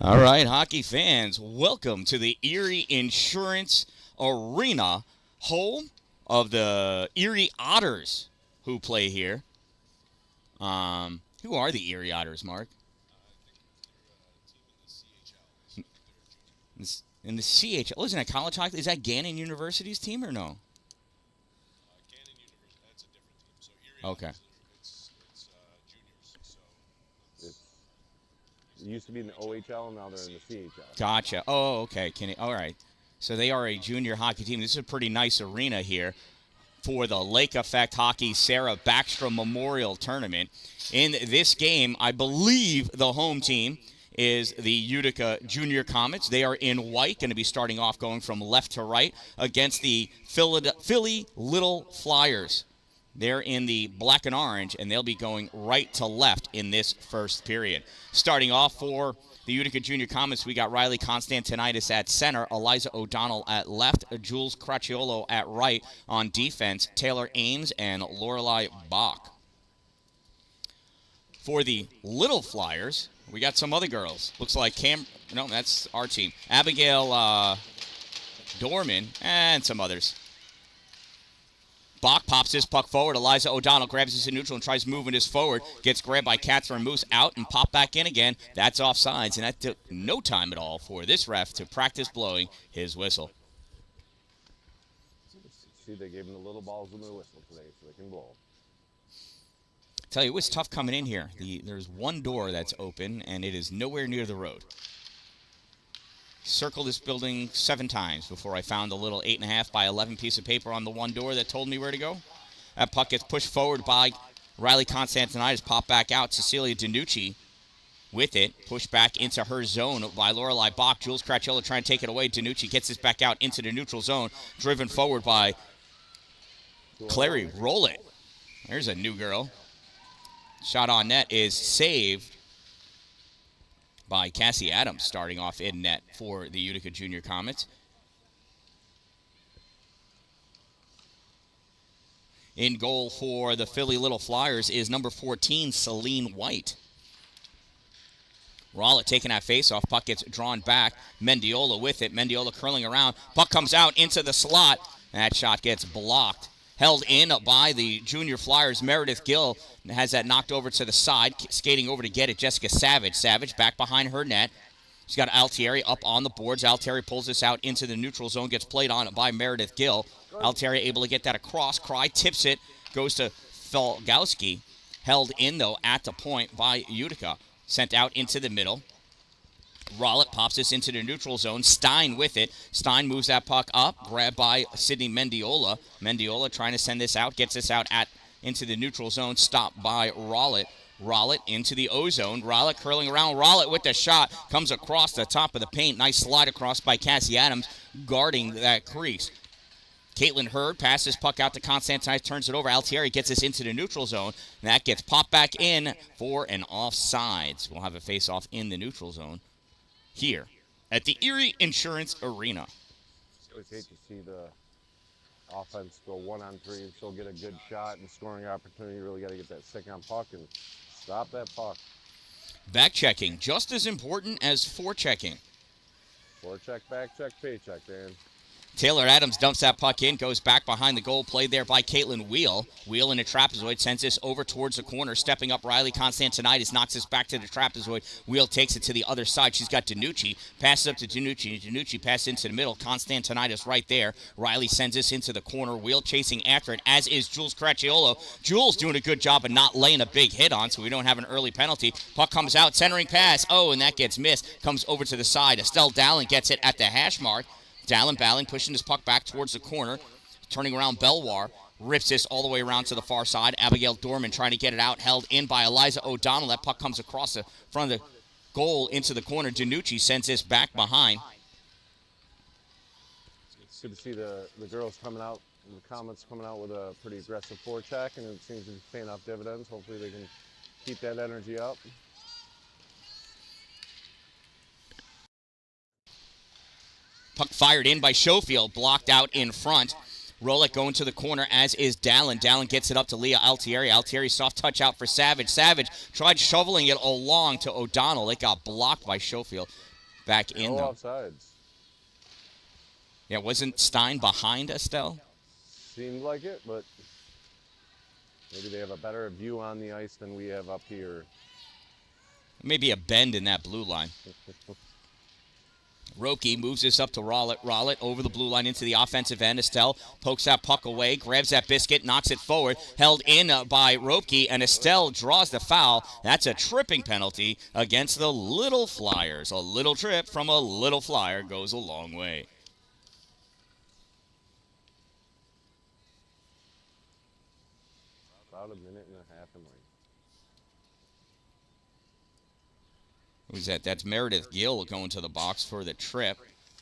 All right, hockey fans, welcome to the Erie Insurance Arena, home of the Erie Otters who play here. Who are the Erie Otters, Mark? In the CHL. Oh, isn't that college hockey? Is that Gannon University's team or no? Gannon University, that's a different team. So Erie Okay. It's juniors. So It used to be in the OHL, and now they're in the CHL. Gotcha. Oh, okay. All right. So they are a junior hockey team. This is a pretty nice arena here for the Lake Effect Hockey Sarah Backstrom Memorial Tournament. In this game, I believe the home team is the Utica Jr Comets. They are in white, going to be starting off going from left to right against the Philly Little Flyers. They're in the black and orange, and they'll be going right to left in this first period. Starting off for the Utica Jr Comets, we got Riley Constantinitis at center, Eliza O'Donnell at left, Jules Cracciolo at right on defense, Taylor Ames and Lorelei Bach. For the Little Flyers, we got some other girls. Looks like no, that's our team. Abigail Dorman and some others. Bach pops his puck forward. Eliza O'Donnell grabs this in neutral and tries moving this forward. Gets grabbed by Catherine Moose out and popped back in again. That's offsides, and that took no time at all for this ref to practice blowing his whistle. See, they gave them the little balls with their whistle today, so they can blow. Tell you, it was tough coming in here. There's one door that's open, and it is nowhere near the road. Circled this building 7 times before I found a little 8.5 by 11 piece of paper on the one door that told me where to go. That puck gets pushed forward by Riley Constantinitis, popped back out. Cecilia DiNucci with it, pushed back into her zone by Lorelei Bach. Jules Cracciolo trying to take it away. DiNucci gets this back out into the neutral zone, driven forward by Clary Rowlett. There's a new girl. Shot on net is saved by Cassie Adams, starting off in net for the Utica Jr Comets. In goal for the Philly Little Flyers is number 14, Celine White. Rowlett taking that face-off. Puck gets drawn back. Mendiola with it. Mendiola curling around. Puck comes out into the slot. That shot gets blocked. Held in by the Junior Flyers. Meredith Gill has that knocked over to the side. Skating over to get it, Jessica Savage. Savage back behind her net. She's got Altieri up on the boards. Altieri pulls this out into the neutral zone. Gets played on by Meredith Gill. Altieri able to get that across. Cry tips it. Goes to Felgowski. Held in, though, at the point by Utica. Sent out into the middle. Rowlett pops this into the neutral zone. Stein with it. Stein moves that puck up. Grabbed by Sydney Mendiola. Mendiola trying to send this out. Gets this out into the neutral zone. Stopped by Rowlett. Rowlett into the O-zone. Rowlett curling around. Rowlett with the shot. Comes across the top of the paint. Nice slide across by Cassie Adams, guarding that crease. Caitlin Hurd passes puck out to Constantinitis, turns it over. Altieri gets this into the neutral zone. And that gets popped back in for an offsides. We'll have a face-off in the neutral zone here at the Erie Insurance Arena. I always hate to see the offense go 1-on-3 and still get a good shot and scoring opportunity. You really got to get that stick on puck and stop that puck. Back checking, just as important as forechecking. Forecheck, back check, paycheck, Dan. Taylor Adams dumps that puck in, goes back behind the goal, played there by Caitlin Wheel. Wheel in a trapezoid, sends this over towards the corner, stepping up Riley Constantinitis, knocks this back to the trapezoid. Wheel takes it to the other side. She's got DiNucci, passes up to DiNucci. DiNucci passes into the middle. Constantinitis right there. Riley sends this into the corner. Wheel chasing after it, as is Jules Cracciolo. Jules doing a good job of not laying a big hit on, so we don't have an early penalty. Puck comes out, centering pass. Oh, and that gets missed. Comes over to the side. Estelle Dallin gets it at the hash mark. Dalin pushing his puck back towards the corner, turning around Belwar, rips this all the way around to the far side. Abigail Dorman trying to get it out, held in by Eliza O'Donnell. That puck comes across the front of the goal into the corner. DiNucci sends this back behind. It's good to see the girls coming out, the Comets coming out with a pretty aggressive forecheck, and it seems to be paying off dividends. Hopefully they can keep that energy up. Puck fired in by Schofield, blocked out in front. Rowlett going to the corner, as is Dallin. Dallin gets it up to Leah Altieri. Altieri soft touch out for Savage. Savage tried shoveling it along to O'Donnell. It got blocked by Schofield. back in, No though. offsides. Yeah, wasn't Stein behind Estelle? Seemed like it, but maybe they have a better view on the ice than we have up here. Maybe a bend in that blue line. Roki moves this up to Rollet. Rollet over the blue line into the offensive end. Estelle pokes that puck away, grabs that biscuit, knocks it forward. Held in by Roki, and Estelle draws the foul. That's a tripping penalty against the Little Flyers. A little trip from a little flyer goes a long way. About a minute and a half in lane. Who's that? That's Meredith Gill going to the box for the trip.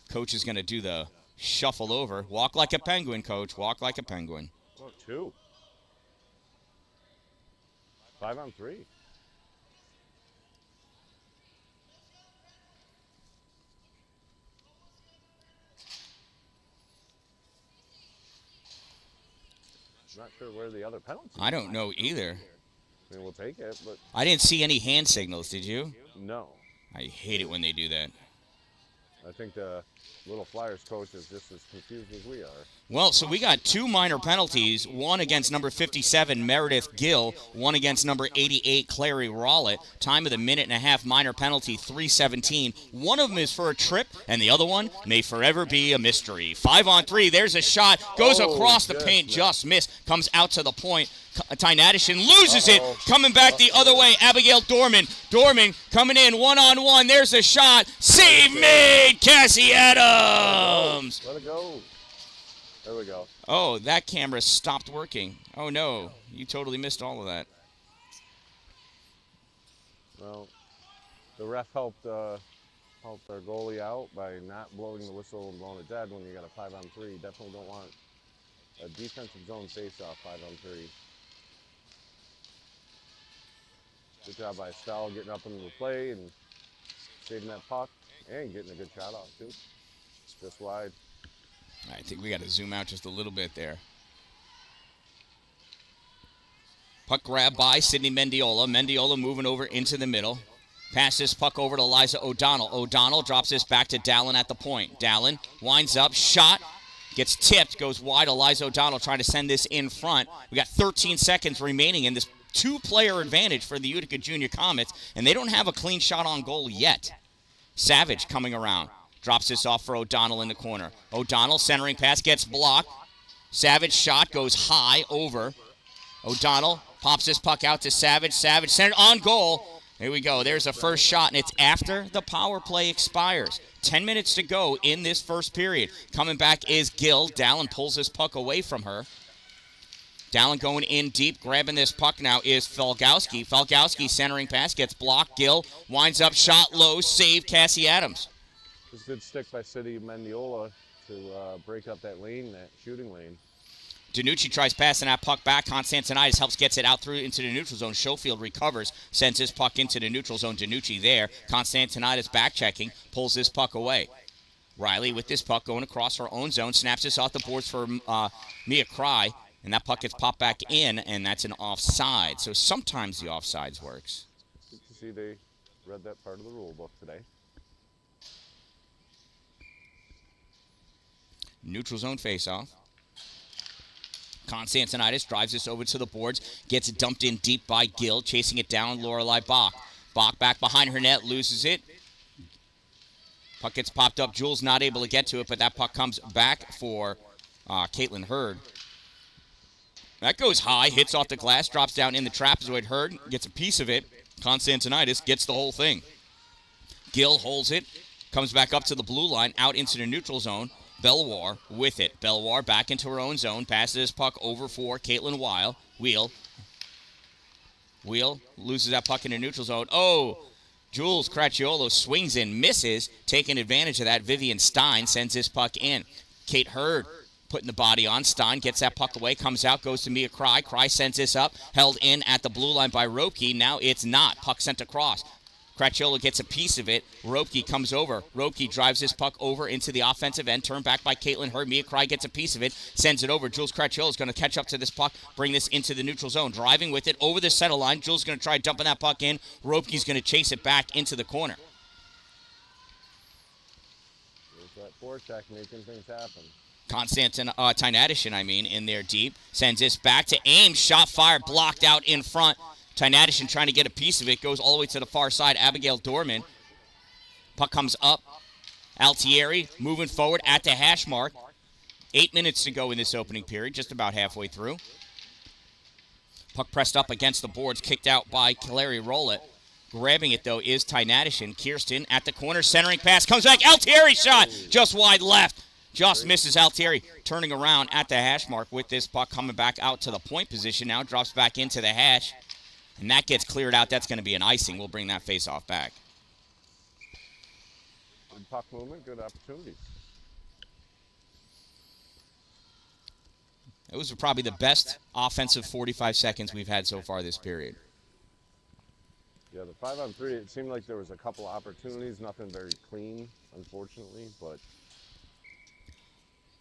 Coach is going to do the shuffle over. Walk like a penguin, Coach. Walk like a penguin. Oh, 2. 5 on 3. Not sure where the other penalty. I don't know either. I mean, we'll take it, but I didn't see any hand signals, did you? no. I hate it when they do that. I think the Little Flyers coach is just as confused as we are. Well, so we got 2 minor penalties, one against number 57, Meredith Gill, one against number 88, Clary Rollet. Time of the minute and a half, minor penalty, 3:17. One of them is for a trip, and the other one may forever be a mystery. 5 on 3, there's a shot, goes across the paint, just missed, comes out to the point. Tynadishin loses it, coming back the other way, Abigail Dorman. Dorman coming in, 1-on-1, there's a shot, save made, Cassie Adams! Let it go. There we go. Oh, that camera stopped working. Oh, no. You totally missed all of that. Well, the ref helped our goalie out by not blowing the whistle and blowing it dead when you got a 5 on 3. Definitely don't want a defensive zone face-off 5 on 3. Good job by Estelle getting up into the play and saving that puck and getting a good shot off, too. Just wide. I think we got to zoom out just a little bit there. Puck grab by Sydney Mendiola. Mendiola moving over into the middle. Pass this puck over to Liza O'Donnell. O'Donnell drops this back to Dallin at the point. Dallin winds up, shot, gets tipped, goes wide. Liza O'Donnell trying to send this in front. We got 13 seconds remaining in this 2-player advantage for the Utica Jr Comets, and they don't have a clean shot on goal yet. Savage coming around. Drops this off for O'Donnell in the corner. O'Donnell centering pass gets blocked. Savage shot goes high over. O'Donnell pops this puck out to Savage. Savage centered on goal. Here we go. There's a first shot, and it's after the power play expires. 10 minutes to go in this first period. Coming back is Gill. Dallin pulls this puck away from her. Dallin going in deep, grabbing this puck now is Falgowski. Falgowski centering pass gets blocked. Gill winds up, shot low, save Cassie Adams. Just good stick by City Mendiola to break up that lane, that shooting lane. Danucci tries passing that puck back. Constantinides helps, gets it out through into the neutral zone. Schofield recovers, sends his puck into the neutral zone. Danucci there. Constantinides back checking, pulls this puck away. Riley with this puck going across her own zone, snaps this off the boards for Mia Cry, and that puck gets popped back in, and that's an offside. So sometimes the offsides works. Good to see they read that part of the rule book today. Neutral zone faceoff. Constantinides drives this over to the boards, gets it dumped in deep by Gill, chasing it down Lorelei Bach. Bach back behind her net, loses it. Puck gets popped up. Jules not able to get to it, but that puck comes back for Caitlin Hurd. That goes high, hits off the glass, drops down in the trapezoid. Hurd gets a piece of it. Constantinides gets the whole thing. Gill holds it, comes back up to the blue line, out into the neutral zone. Belwar with it. Belwar back into her own zone. Passes this puck over for Caitlin Wheel. Wheel loses that puck in the neutral zone. Oh, Jules Cracciolo swings in, misses. Taking advantage of that, Vivian Stein sends this puck in. Kate Hurd putting the body on. Stein gets that puck away, comes out, goes to Mia Cry. Cry sends this up, held in at the blue line by Ropke. Now it's not. Puck sent across. Cracciolo gets a piece of it. Ropke comes over. Ropke drives this puck over into the offensive end. Turned back by Caitlin Hurd. Mia Cry gets a piece of it. Sends it over. Jules Cracciolo is going to catch up to this puck. Bring this into the neutral zone. Driving with it over the center line. Jules is going to try dumping that puck in. Ropke's going to chase it back into the corner. forecheck, making things happen. Tynadishin, in there deep. Sends this back to Ames. Shot fired, blocked out in front. Tynadishin trying to get a piece of it. Goes all the way to the far side. Abigail Dorman. Puck comes up. Altieri moving forward at the hash mark. 8 minutes to go in this opening period. Just about halfway through. Puck pressed up against the boards. Kicked out by Clary Rowlett. Grabbing it, though, is Tynadishin. Kirsten at the corner. Centering pass. Comes back. Altieri shot. Just wide left. Just misses Altieri, turning around at the hash mark with this puck coming back out to the point position. Now drops back into the hash, and that gets cleared out. That's going to be an icing. We'll bring that face-off back. Good puck movement, good opportunities. Those are probably the best offensive 45 seconds we've had so far this period. Yeah, the 5-on-3, it seemed like there was a couple opportunities, nothing very clean, unfortunately, but...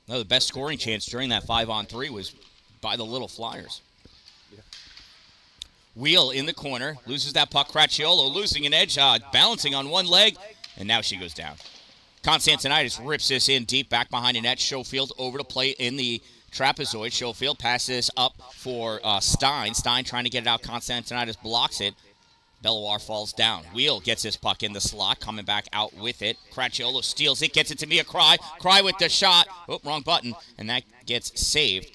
No, the best scoring chance during that 5-on-3 was by the Little Flyers. Yeah. Wheel in the corner, loses that puck. Cracciolo losing an edge, balancing on one leg, and now she goes down. Constantinitis rips this in deep back behind the net. Schofield over to play in the trapezoid. Schofield passes up for Stein. Stein trying to get it out. Constantinitis blocks it. Belloir falls down. Wheel gets his puck in the slot, coming back out with it. Cracciolo steals it, gets it to Mia Cry. Cry with the shot. Oh, wrong button. And that gets saved.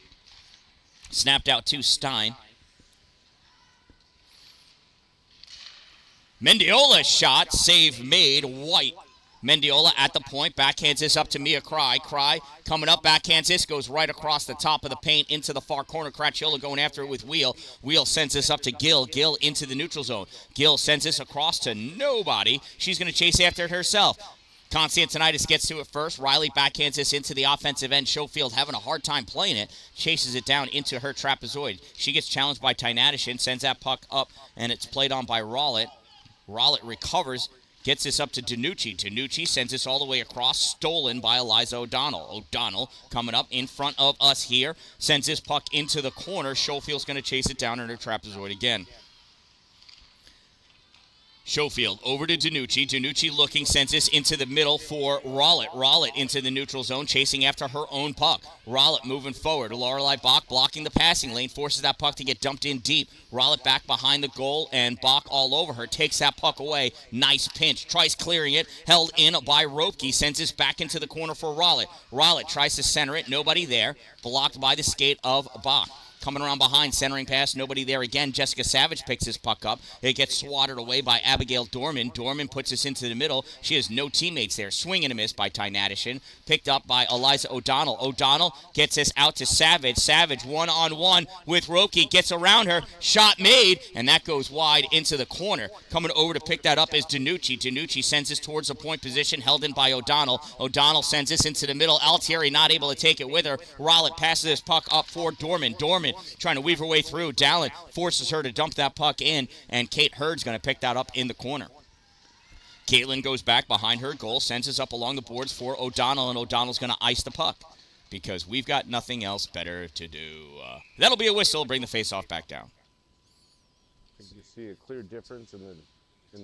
Snapped out to Stein. Mendiola shot. Save made. White. Mendiola at the point, backhands this up to Mia Cry. Cry coming up, backhands this, goes right across the top of the paint into the far corner. Cracciolo going after it with Wheel. Wheel sends this up to Gill. Gill into the neutral zone. Gill sends this across to nobody. She's going to chase after it herself. Constantinitis gets to it first. Riley backhands this into the offensive end. Schofield having a hard time playing it. Chases it down into her trapezoid. She gets challenged by Tynadishin, sends that puck up, and it's played on by Rowlett. Rowlett recovers. Gets this up to DiNucci. DiNucci sends this all the way across. Stolen by Eliza O'Donnell. O'Donnell coming up in front of us here. Sends this puck into the corner. Schofield's going to chase it down in her trapezoid again. Schofield over to DiNucci. DiNucci looking, sends this into the middle for Rowlett. Rowlett into the neutral zone, chasing after her own puck. Rowlett moving forward. Lorelei Bach blocking the passing lane, forces that puck to get dumped in deep. Rowlett back behind the goal, and Bach all over her. Takes that puck away. Nice pinch. Tries clearing it. Held in by Ropke. Sends this back into the corner for Rowlett. Rowlett tries to center it. Nobody there. Blocked by the skate of Bach. Coming around behind, centering pass, nobody there again. Jessica Savage picks this puck up. It gets swatted away by Abigail Dorman. Dorman puts this into the middle. She has no teammates there. Swing and a miss by Tynadishin. Picked up by Eliza O'Donnell. O'Donnell gets this out to Savage. Savage one-on-one with Roki. Gets around her. Shot made, and that goes wide into the corner. Coming over to pick that up is DiNucci. DiNucci sends this towards the point position, held in by O'Donnell. O'Donnell sends this into the middle. Altieri not able to take it with her. Rowlett passes this puck up for Dorman. Dorman trying to weave her way through. Dalin forces her to dump that puck in, and Kate Hurd's going to pick that up in the corner. Caitlin goes back behind her goal, sends us up along the boards for O'Donnell, and O'Donnell's going to ice the puck because we've got nothing else better to do. That'll be a whistle. Bring the faceoff back down. I think you see a clear difference in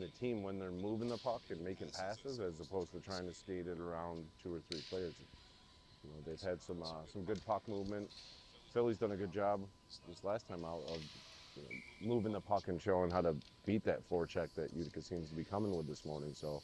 the team when they're moving the puck and making passes as opposed to trying to skate it around 2 or 3 players. You know, they've had some good puck movement. Philly's done a good job this last time out of moving the puck and showing how to beat that forecheck that Utica seems to be coming with this morning. So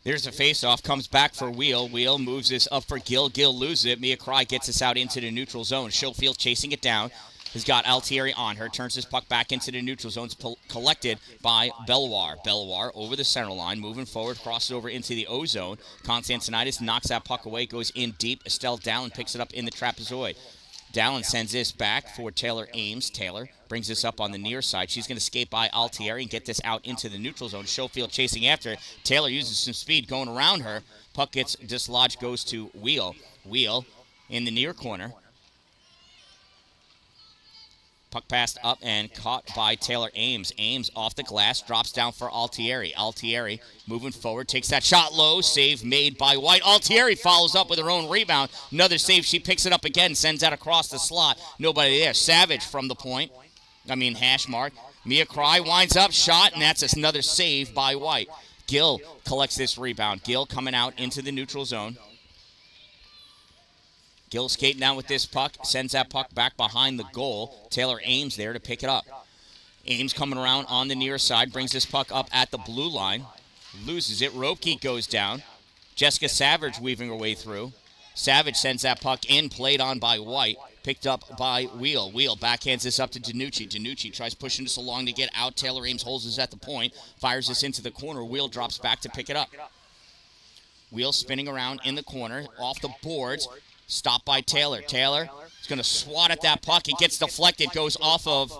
there's a face-off, comes back for Wheel. Wheel moves this up for Gill. Gill loses it. Mia Cry gets this out into the neutral zone. Schofield chasing it down. Has got Altieri on her. Turns this puck back into the neutral zone. It's collected by Belloir. Belloir over the center line. Moving forward. Crosses over into the O-zone. Constantinitis knocks that puck away. Goes in deep. Estelle Dallin picks it up in the trapezoid. Dallin sends this back for Taylor Ames. Taylor brings this up on the near side. She's going to skate by Altieri and get this out into the neutral zone. Schofield chasing after it. Taylor uses some speed going around her. Puck gets dislodged. Goes to Wheel. Wheel in the near corner. Puck passed up and caught by Taylor Ames. Ames off the glass, drops down for Altieri. Altieri moving forward, takes that shot low. Save made by White. Altieri follows up with her own rebound. Another save. She picks it up again, sends that across the slot. Nobody there. Savage from the point. Hash mark. Mia Cry winds up, shot, and that's another save by White. Gill collects this rebound. Gill coming out into the neutral zone. Gill skating down with this puck, sends that puck back behind the goal. Taylor Ames there to pick it up. Ames coming around on the near side, brings this puck up at the blue line. Loses it. Ropke goes down. Jessica Savage weaving her way through. Savage sends that puck in, played on by White. Picked up by Wheel. Wheel backhands this up to Danucci. Danucci tries pushing this along to get out. Taylor Ames holds this at the point. Fires this into the corner. Wheel drops back to pick it up. Wheel spinning around in the corner. Off the boards. Stopped by Taylor. Taylor is going to swat at that puck. It gets deflected. Goes off of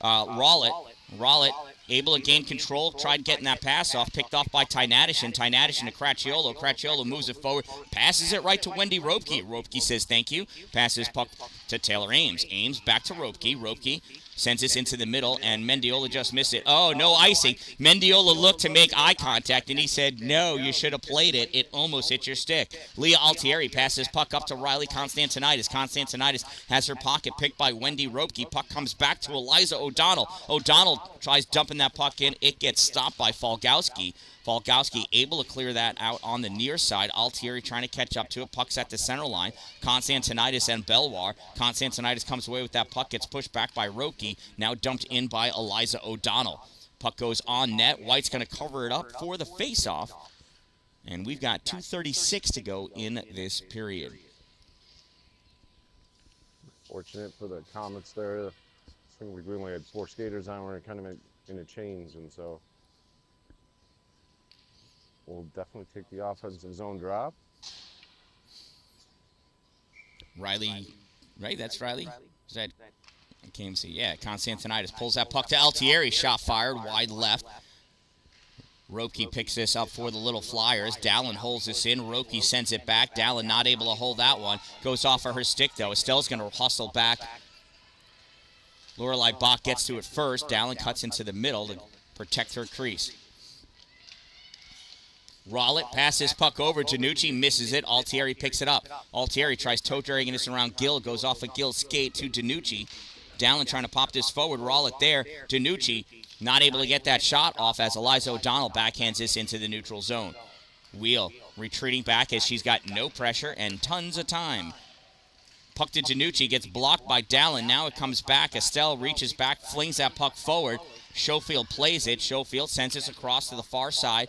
Rowlett. Rowlett able to gain control. Tried getting that pass off. Picked off by Tynadishin. Tynadishin to Cracchiolo. Cracchiolo moves it forward. Passes it right to Wendy Ropke. Ropke says thank you. Passes puck to Taylor Ames. Ames back to Ropke. Ropke sends this into the middle, and Mendiola just missed it. Oh, no icing. Mendiola looked to make eye contact, and he said, no, you should have played it. It almost hit your stick. Leah Altieri passes puck up to Riley Constantinitis. Constantinitis has her pocket picked by Wendy Ropke. Puck comes back to Eliza O'Donnell. O'Donnell tries dumping that puck in. It gets stopped by Falgowski. Falgowski able to clear that out on the near side. Altieri trying to catch up to it. Puck's at the center line. Constantinitis and Belwar. Constantinitis comes away with that puck. Gets pushed back by Ropke. Now dumped in by Eliza O'Donnell. Puck goes on net. White's going to cover it up for the face-off. And we've got 2:36 to go in this period. Fortunate for the Comets there. I think we only had 4 skaters on. We're kind of in a change, and so we'll definitely take the offensive zone drop. Riley, right? That's Riley? Is that, I can't even see. Yeah, Constantinitis pulls that puck to Altieri. Shot fired wide left. Ropke picks this up for the Little Flyers. Dallin holds this in. Ropke sends it back. Dallin not able to hold that one. Goes off of her stick, though. Estelle's going to hustle back. Lorelei Bach gets to it first. Dallin cuts into the middle to protect her crease. Rowlett passes puck over. Danucci misses it. Altieri picks it up. Altieri tries toe dragging this around Gill. Goes off a Gill skate to Danucci. Dallin trying to pop this forward. Rowlett there. Danucci not able to get that shot off as Eliza O'Donnell backhands this into the neutral zone. Wheel retreating back as she's got no pressure and tons of time. Puck to Danucci gets blocked by Dallin. Now it comes back. Estelle reaches back, flings that puck forward. Schofield plays it. Schofield sends this across to the far side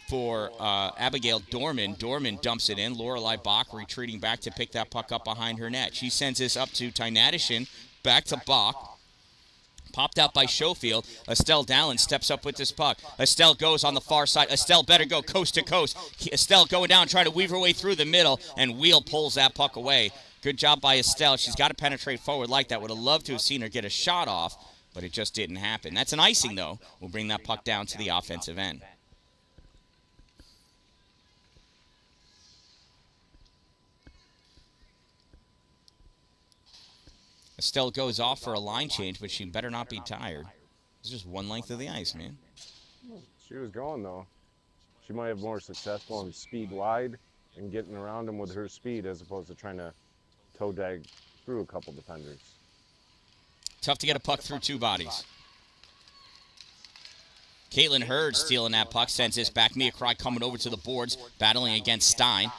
for Abigail Dorman. Dorman dumps it in. Lorelei Bach retreating back to pick that puck up behind her net. She sends this up to Tynadishin. Back to Bach. Popped out by Schofield. Estelle Dallin steps up with this puck. Estelle goes on the far side. Estelle better go coast to coast. Estelle going down, trying to weave her way through the middle, and Wheel pulls that puck away. Good job by Estelle. She's got to penetrate forward like that. Would have loved to have seen her get a shot off, but it just didn't happen. That's an icing, though. We'll bring that puck down to the offensive end. Estelle goes off for a line change, but she better not be tired. It's just one length of the ice, man. She was going, though. She might have more success going speed wide and getting around them with her speed as opposed to trying to toe drag through a couple defenders. Tough to get a puck through 2 bodies. Caitlin Hurd stealing that puck, sends this back. Mia Cry coming over to the boards, battling against Stein.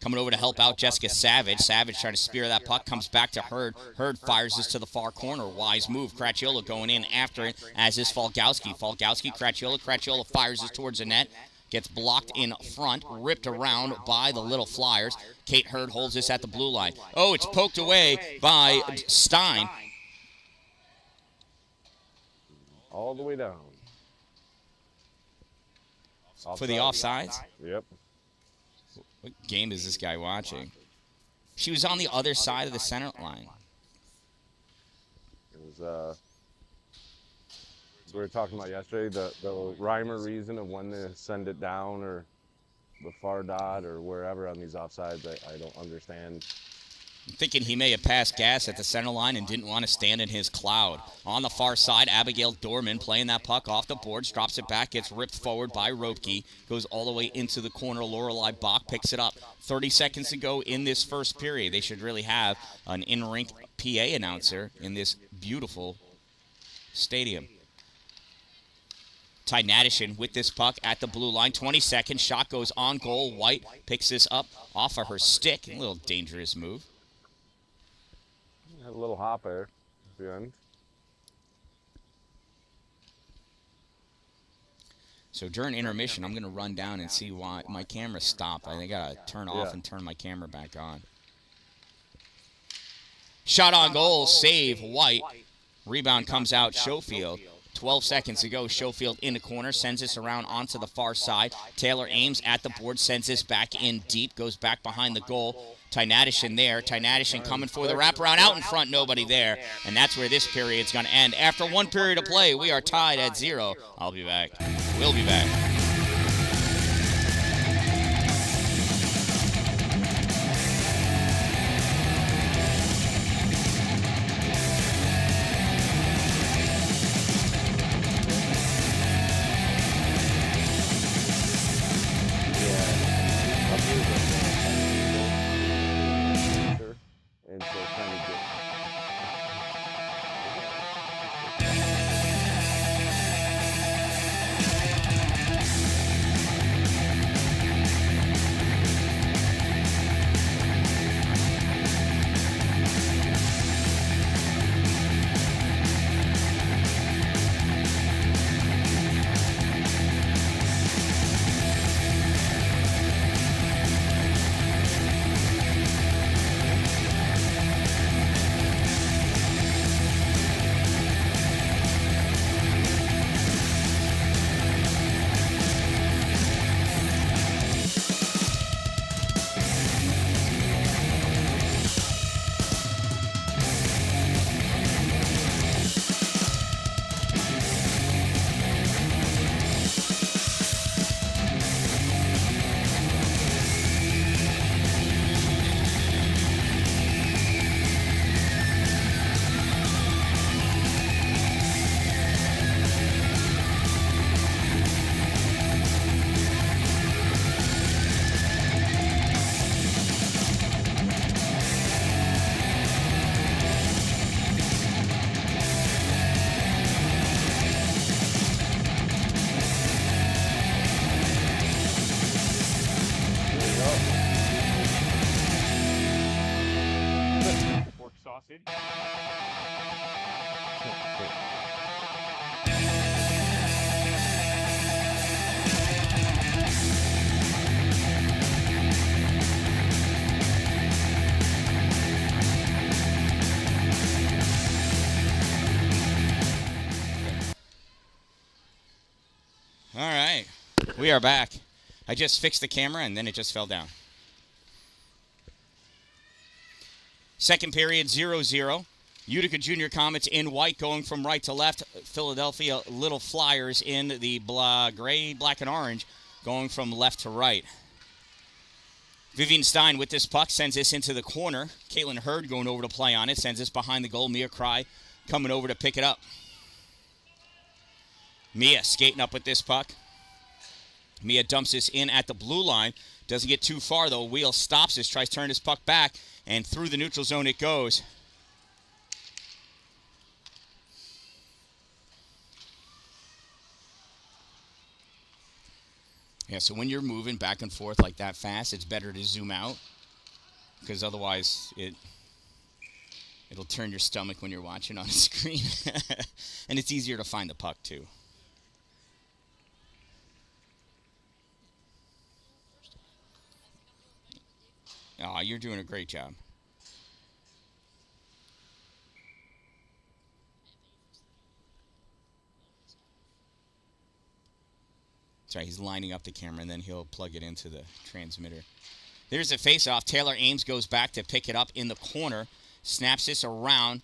Coming over to help out Jessica Savage. Savage trying to spear that puck. Comes back to Hurd. Hurd fires this to the far corner. Wise move. Cracchiolo going in after it, as is Falgowski. Falgowski, Cracchiolo. Cracchiolo fires this towards the net. Gets blocked in front. Ripped around by the Little Flyers. Kate Hurd holds this at the blue line. Oh, it's poked away by Stein. All the way down. For the offsides? Yep. What game is this guy watching? She was on the other side of the center line. It was, we were talking about yesterday, the rhyme or reason of when to send it down or the far dot or wherever on these offsides. I don't understand. I'm thinking he may have passed gas at the center line and didn't want to stand in his cloud. On the far side, Abigail Dorman playing that puck off the boards, drops it back, gets ripped forward by Ropke, goes all the way into the corner. Lorelei Bach picks it up. 30 seconds to go in this first period. They should really have an in-rink PA announcer in this beautiful stadium. Ty Nadishin with this puck at the blue line. 20 seconds. Shot goes on goal. White picks this up off of her stick. A little dangerous move. Had a little hop there at the end. So during intermission, I'm going to run down and see why my camera stopped. I got to turn off and turn my camera back on. Shot on goal. Save. White. Rebound comes out. Schofield. 12 seconds to go. Schofield in the corner. Sends this around onto the far side. Taylor aims at the board. Sends this back in deep. Goes back behind the goal. Ty Nadishin there. Ty Nadishin coming for the wraparound. Out in front. Nobody there. And that's where this period's going to end. After one period of play, we are tied at 0. I'll be back. We'll be back. And so kind of get sausage. All right. We are back. I just fixed the camera, and then it just fell down. Second period, 0-0. Utica Jr Comets in white going from right to left. Philadelphia Little Flyers in the gray, black, and orange going from left to right. Vivian Stein with this puck sends this into the corner. Caitlin Hurd going over to play on it. Sends this behind the goal. Mia Cry coming over to pick it up. Mia skating up with this puck. Mia dumps this in at the blue line. Doesn't get too far, though. Wheel stops this, tries to turn his puck back, and through the neutral zone it goes. Yeah, so when you're moving back and forth like that fast, it's better to zoom out, because otherwise it'll turn your stomach when you're watching on a screen. And it's easier to find the puck, too. Oh, you're doing a great job. That's right, he's lining up the camera, and then he'll plug it into the transmitter. There's a face-off. Taylor Ames goes back to pick it up in the corner. Snaps this around.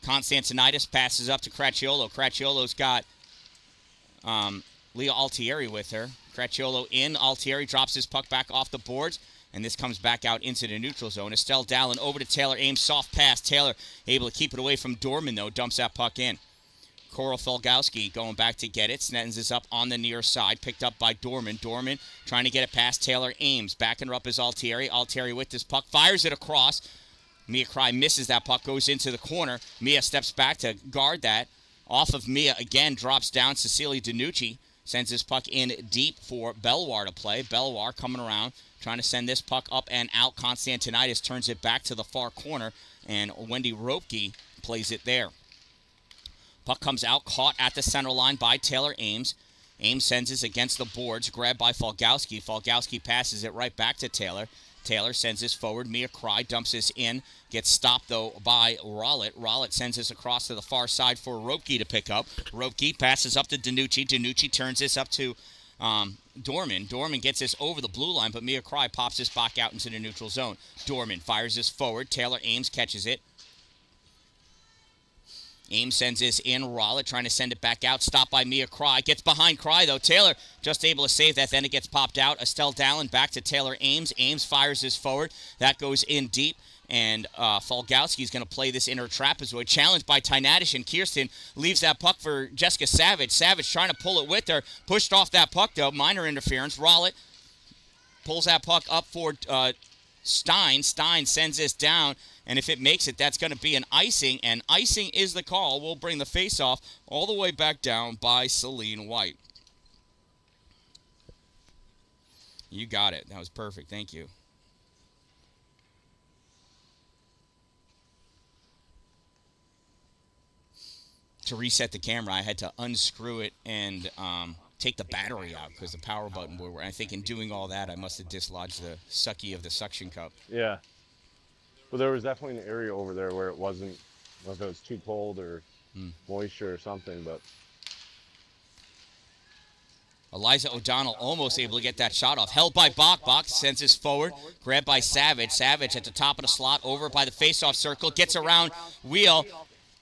Constantinitis passes up to Cracchiolo. Cracchiolo's got Leah Altieri with her. Cracchiolo in. Altieri drops his puck back off the boards. And this comes back out into the neutral zone. Estelle Dallin over to Taylor Ames. Soft pass. Taylor able to keep it away from Dorman, though. Dumps that puck in. Coral Felgowski going back to get it. Sends this up on the near side. Picked up by Dorman. Dorman trying to get it past Taylor Ames. Backing her up is Altieri. Altieri with this puck. Fires it across. Mia Cry misses that puck. Goes into the corner. Mia steps back to guard that. Off of Mia again. Drops down Cecilia DiNucci. sends this puck in deep for Belwar to play. Belwar coming around, trying to send this puck up and out. Constantinitis turns it back to the far corner, and Wendy Ropke plays it there. Puck comes out, caught at the center line by Taylor Ames. Ames sends it against the boards, grabbed by Falgowski. Falgowski passes it right back to Taylor. Taylor sends this forward. Mia Cry dumps this in. Gets stopped, though, by Rollet. Rollet sends this across to the far side for Ropke to pick up. Ropke passes up to Danucci. Danucci turns this up to Dorman. Dorman gets this over the blue line, but Mia Cry pops this back out into the neutral zone. Dorman fires this forward. Taylor Ames catches it. Ames sends this in. Rollet trying to send it back out. Stopped by Mia Cry. Gets behind Cry, though. Taylor just able to save that. Then it gets popped out. Estelle Dallin back to Taylor Ames. Ames fires this forward. That goes in deep. And Falgowski is going to play this inner trapezoid. Challenged by Tynadish, and Kirsten leaves that puck for Jessica Savage. Savage trying to pull it with her. Pushed off that puck, though. Minor interference. Rollet pulls that puck up for Stein. Stein sends this down. And if it makes it, that's going to be an icing. And icing is the call. We'll bring the face-off all the way back down by Celine White. You got it. That was perfect. Thank you. To reset the camera, I had to unscrew it and take the battery out because the power button would work. I think in doing all that, I must have dislodged the sucky of the suction cup. Yeah. Well, there was definitely an area over there where it wasn't, whether it was too cold or moisture or something, but. Eliza O'Donnell almost able to get that shot off. Held by Bach. Bach sends this forward. Grabbed by Savage. Savage at the top of the slot over by the face-off circle. Gets around Wheel.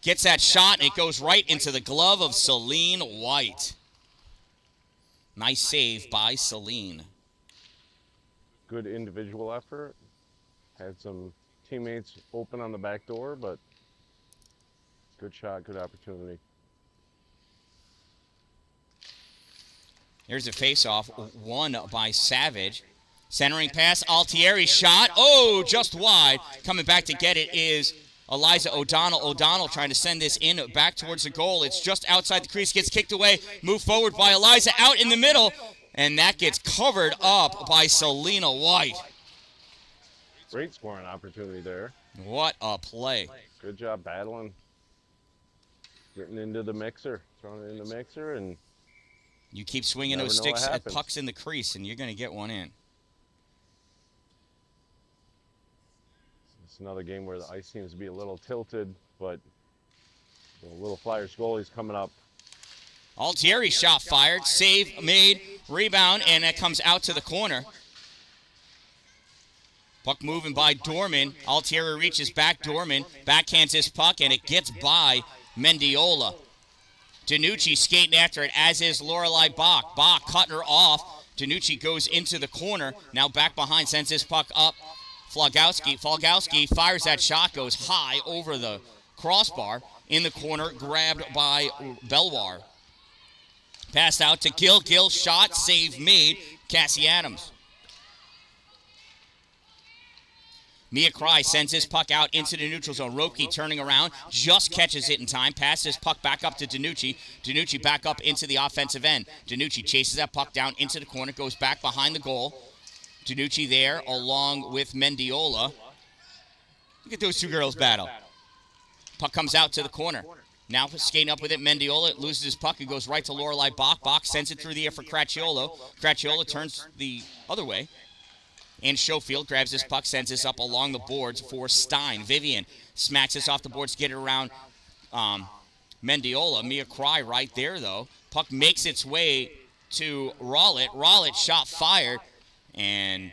Gets that shot, and it goes right into the glove of Celine White. Nice save by Celine. Good individual effort. Had some teammates open on the back door, but good shot, good opportunity. Here's a face-off, won by Savage. Centering pass, Altieri shot. Oh, just wide. Coming back to get it is Eliza O'Donnell. O'Donnell trying to send this in back towards the goal. It's just outside the crease, gets kicked away. Moved forward by Eliza, out in the middle. And that gets covered up by Selena White. Great scoring opportunity there. What a play. Good job battling. Getting into the mixer. Throwing it in the mixer, and you keep swinging those sticks at pucks in the crease, and you're going to get one in. It's another game where the ice seems to be a little tilted, but the little Flyers goalie's coming up. Altieri shot fired, save made, rebound, and it comes out to the corner. Puck moving by Dorman. Altieri reaches back. Dorman backhands this puck, and it gets by Mendiola. Danucci skating after it, as is Lorelei Bach. Bach cutting her off. Danucci goes into the corner. Now back behind, sends this puck up. Falgowski fires that shot, goes high over the crossbar. In the corner, grabbed by Belwar. Passed out to Gill. Gill shot, save made. Cassie Adams. Mia Cry sends this puck out into the neutral zone. Roki turning around, just catches it in time. Passes puck back up to Danucci. Danucci back up into the offensive end. Danucci chases that puck down into the corner, goes back behind the goal. Danucci there along with Mendiola. Look at those two girls battle. Puck comes out to the corner. Now skating up with it, Mendiola loses his puck and goes right to Lorelei Bach. Bach sends it through the air for Cracciolo. Cracciolo turns the other way. And Schofield grabs this puck, sends this up along the boards for Stein. Vivian smacks this off the boards to get it around Mendiola. Mia Cry right there, though. Puck makes its way to Rollet. Rollet shot fired, and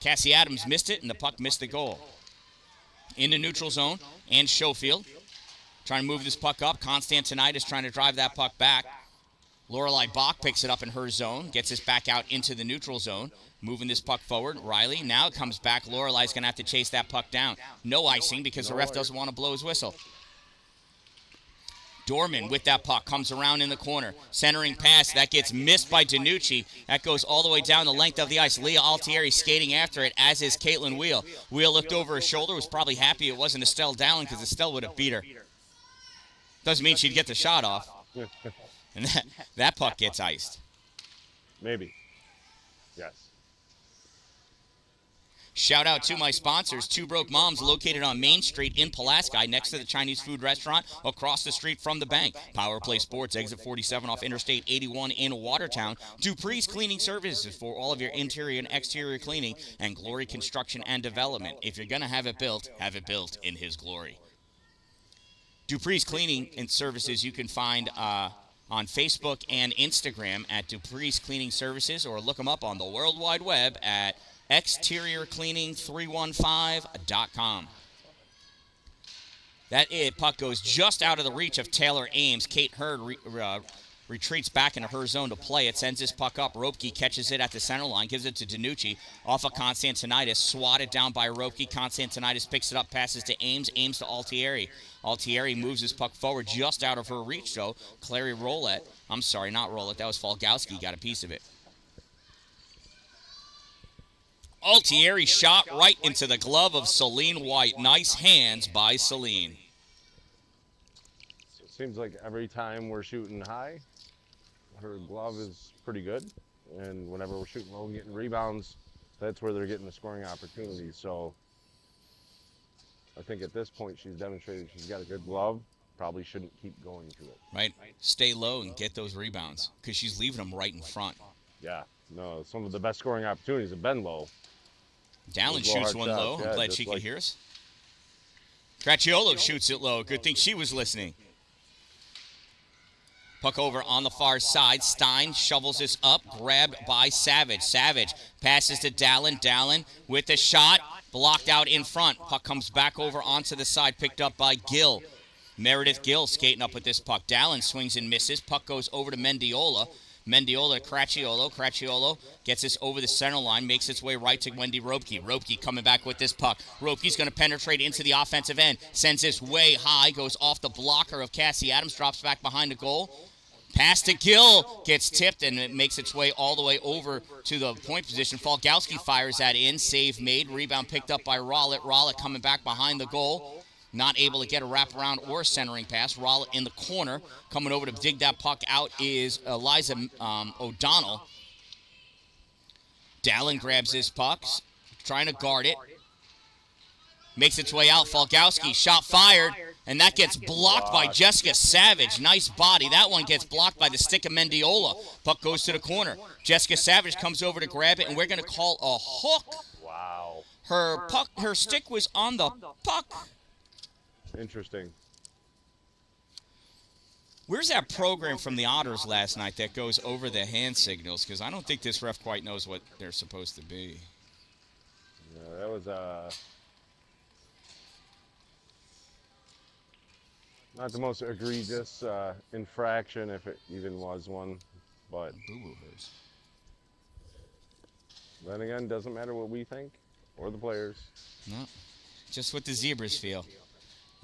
Cassie Adams missed it, and the puck missed the goal. In the neutral zone, and Schofield trying to move this puck up. Constantinitis trying to drive that puck back. Lorelei Bach picks it up in her zone, gets this back out into the neutral zone, moving this puck forward. Riley now comes back. Lorelei's going to have to chase that puck down. No icing because the ref doesn't want to blow his whistle. Dorman with that puck comes around in the corner. Centering pass, that gets missed by Danucci. That goes all the way down the length of the ice. Leah Altieri skating after it, as is Caitlin Wheel. Wheel looked over her shoulder, was probably happy it wasn't Estelle Dallin because Estelle would have beat her. Doesn't mean she'd get the shot off. And that puck gets iced. Maybe. Yes. Shout out to my sponsors, Two Broke Moms, located on Main Street in Pulaski, next to the Chinese food restaurant, across the street from the bank. Power Play Sports, exit 47 off Interstate 81 in Watertown. Dupree's Cleaning Services for all of your interior and exterior cleaning, and Glory Construction and Development. If you're going to have it built in His glory. Dupree's Cleaning and Services you can find on Facebook and Instagram at Dupree's Cleaning Services, or look them up on the World Wide Web at exteriorcleaning315.com. That puck goes just out of the reach of Taylor Ames. Kate Hurd retreats back into her zone to play it. Sends this puck up. Ropke catches it at the center line. Gives it to Danucci. Off of Constantinitis. Swatted down by Ropke. Constantinitis picks it up. Passes to Ames. Ames to Altieri. Altieri moves his puck forward just out of her reach, though. Clary Rolette. I'm sorry, not Rolette. That was Falgowski. Got a piece of it. Altieri shot right into the glove of Celine White. Nice hands by Celine. So it seems like every time we're shooting high, her glove is pretty good. And whenever we're shooting low and getting rebounds, that's where they're getting the scoring opportunities. So I think at this point she's demonstrated she's got a good glove. Probably shouldn't keep going to it. Right. Stay low and get those rebounds because she's leaving them right in front. Yeah. No, some of the best scoring opportunities have been low. Dalin shoots one low. I'm glad she can hear us. Cracchiolo shoots it low. Good thing she was listening. Puck over on the far side. Stein shovels this up. Grabbed by Savage. Savage passes to Dalin. Dalin with the shot. Blocked out in front. Puck comes back over onto the side. Picked up by Gill. Meredith Gill skating up with this puck. Dalin swings and misses. Puck goes over to Mendiola. Mendiola to Cracchiolo. Cracchiolo gets this over the center line, makes its way right to Wendy Ropke. Ropke coming back with this puck. Ropke's going to penetrate into the offensive end. Sends this way high, goes off the blocker of Cassie Adams, drops back behind the goal. Pass to Gill, gets tipped, and it makes its way all the way over to the point position. Falgowski fires that in. Save made. Rebound picked up by Rollitt. Rollitt coming back behind the goal. Not able to get a wraparound or centering pass. Rollitt in the corner. Coming over to dig that puck out is Eliza O'Donnell. Dalin grabs his pucks, trying to guard it. Makes its way out. Falgowski, shot fired, and that gets blocked by Jessica Savage. Nice body. That one gets blocked by the stick of Mendiola. Puck goes to the corner. Jessica Savage comes over to grab it, and we're going to call a hook. Wow. Her stick was on the puck. Interesting. Where's that program from the Otters last night that goes over the hand signals? Because I don't think this ref quite knows what they're supposed to be. Yeah, that was not the most egregious infraction, if it even was one, but Boo-boo hers. Then again, doesn't matter what we think or the players. No, just what the Zebras feel.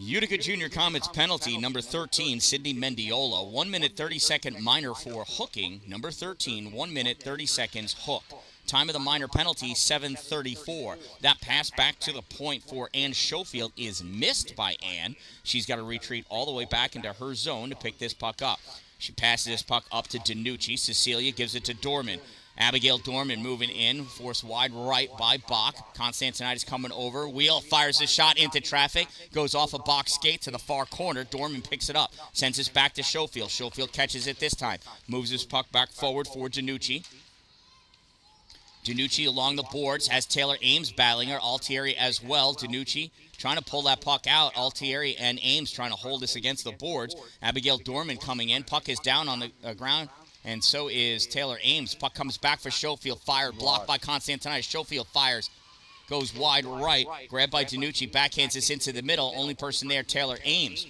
Utica Jr Comets penalty, number 13, Sydney Mendiola. 1 minute, 30-second minor for hooking. Number 13, 1 minute, 30 seconds hook. Time of the minor penalty, 7:34. That pass back to the point for Ann Schofield is missed by Ann. She's got to retreat all the way back into her zone to pick this puck up. She passes this puck up to Danucci. Cecilia gives it to Dorman. Abigail Dorman moving in, forced wide right by Bach. Constantinitis coming over. Wheel fires the shot into traffic. Goes off a box skate to the far corner. Dorman picks it up. Sends this back to Schofield. Schofield catches it this time. Moves his puck back forward for Danucci. Danucci along the boards has Taylor Ames battling her. Altieri as well. Danucci trying to pull that puck out. Altieri and Ames trying to hold this against the boards. Abigail Dorman coming in. Puck is down on the ground, and so is Taylor Ames. Puck comes back for Schofield. Fired, blocked by Constantinitis. Schofield fires. Goes wide right. Grabbed by Danucci. Backhands this into the middle. Only person there, Taylor Ames.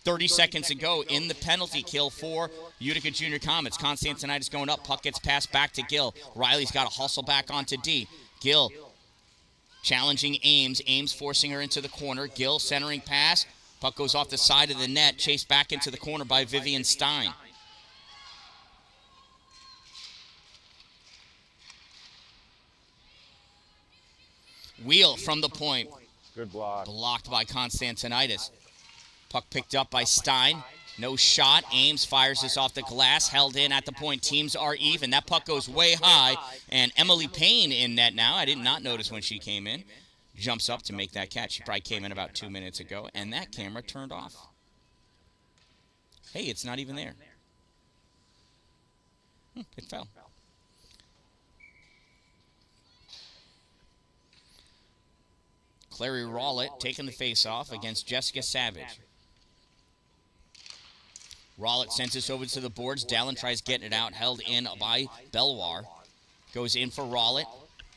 30 seconds to go in the penalty kill for Utica Jr Comets. Constantinitis going up. Puck gets passed back to Gill. Riley's got to hustle back onto D. Gill challenging Ames. Ames forcing her into the corner. Gill centering pass. Puck goes off the side of the net. Chased back into the corner by Vivian Stein. Wheel from the point. Good block. Blocked by Constantinitis. Puck picked up by Stein. No shot. Ames fires this off the glass. Held in at the point. Teams are even. That puck goes way high. And Emily Payne in net now. I did not notice when she came in. Jumps up to make that catch. She probably came in about 2 minutes ago. And that camera turned off. Hey, it's not even there. It fell. Clary Rowlett taking the face-off against Jessica Savage. Rowlett sends this over to the boards. Dalin tries getting it out. Held in by Belwar. Goes in for Rowlett.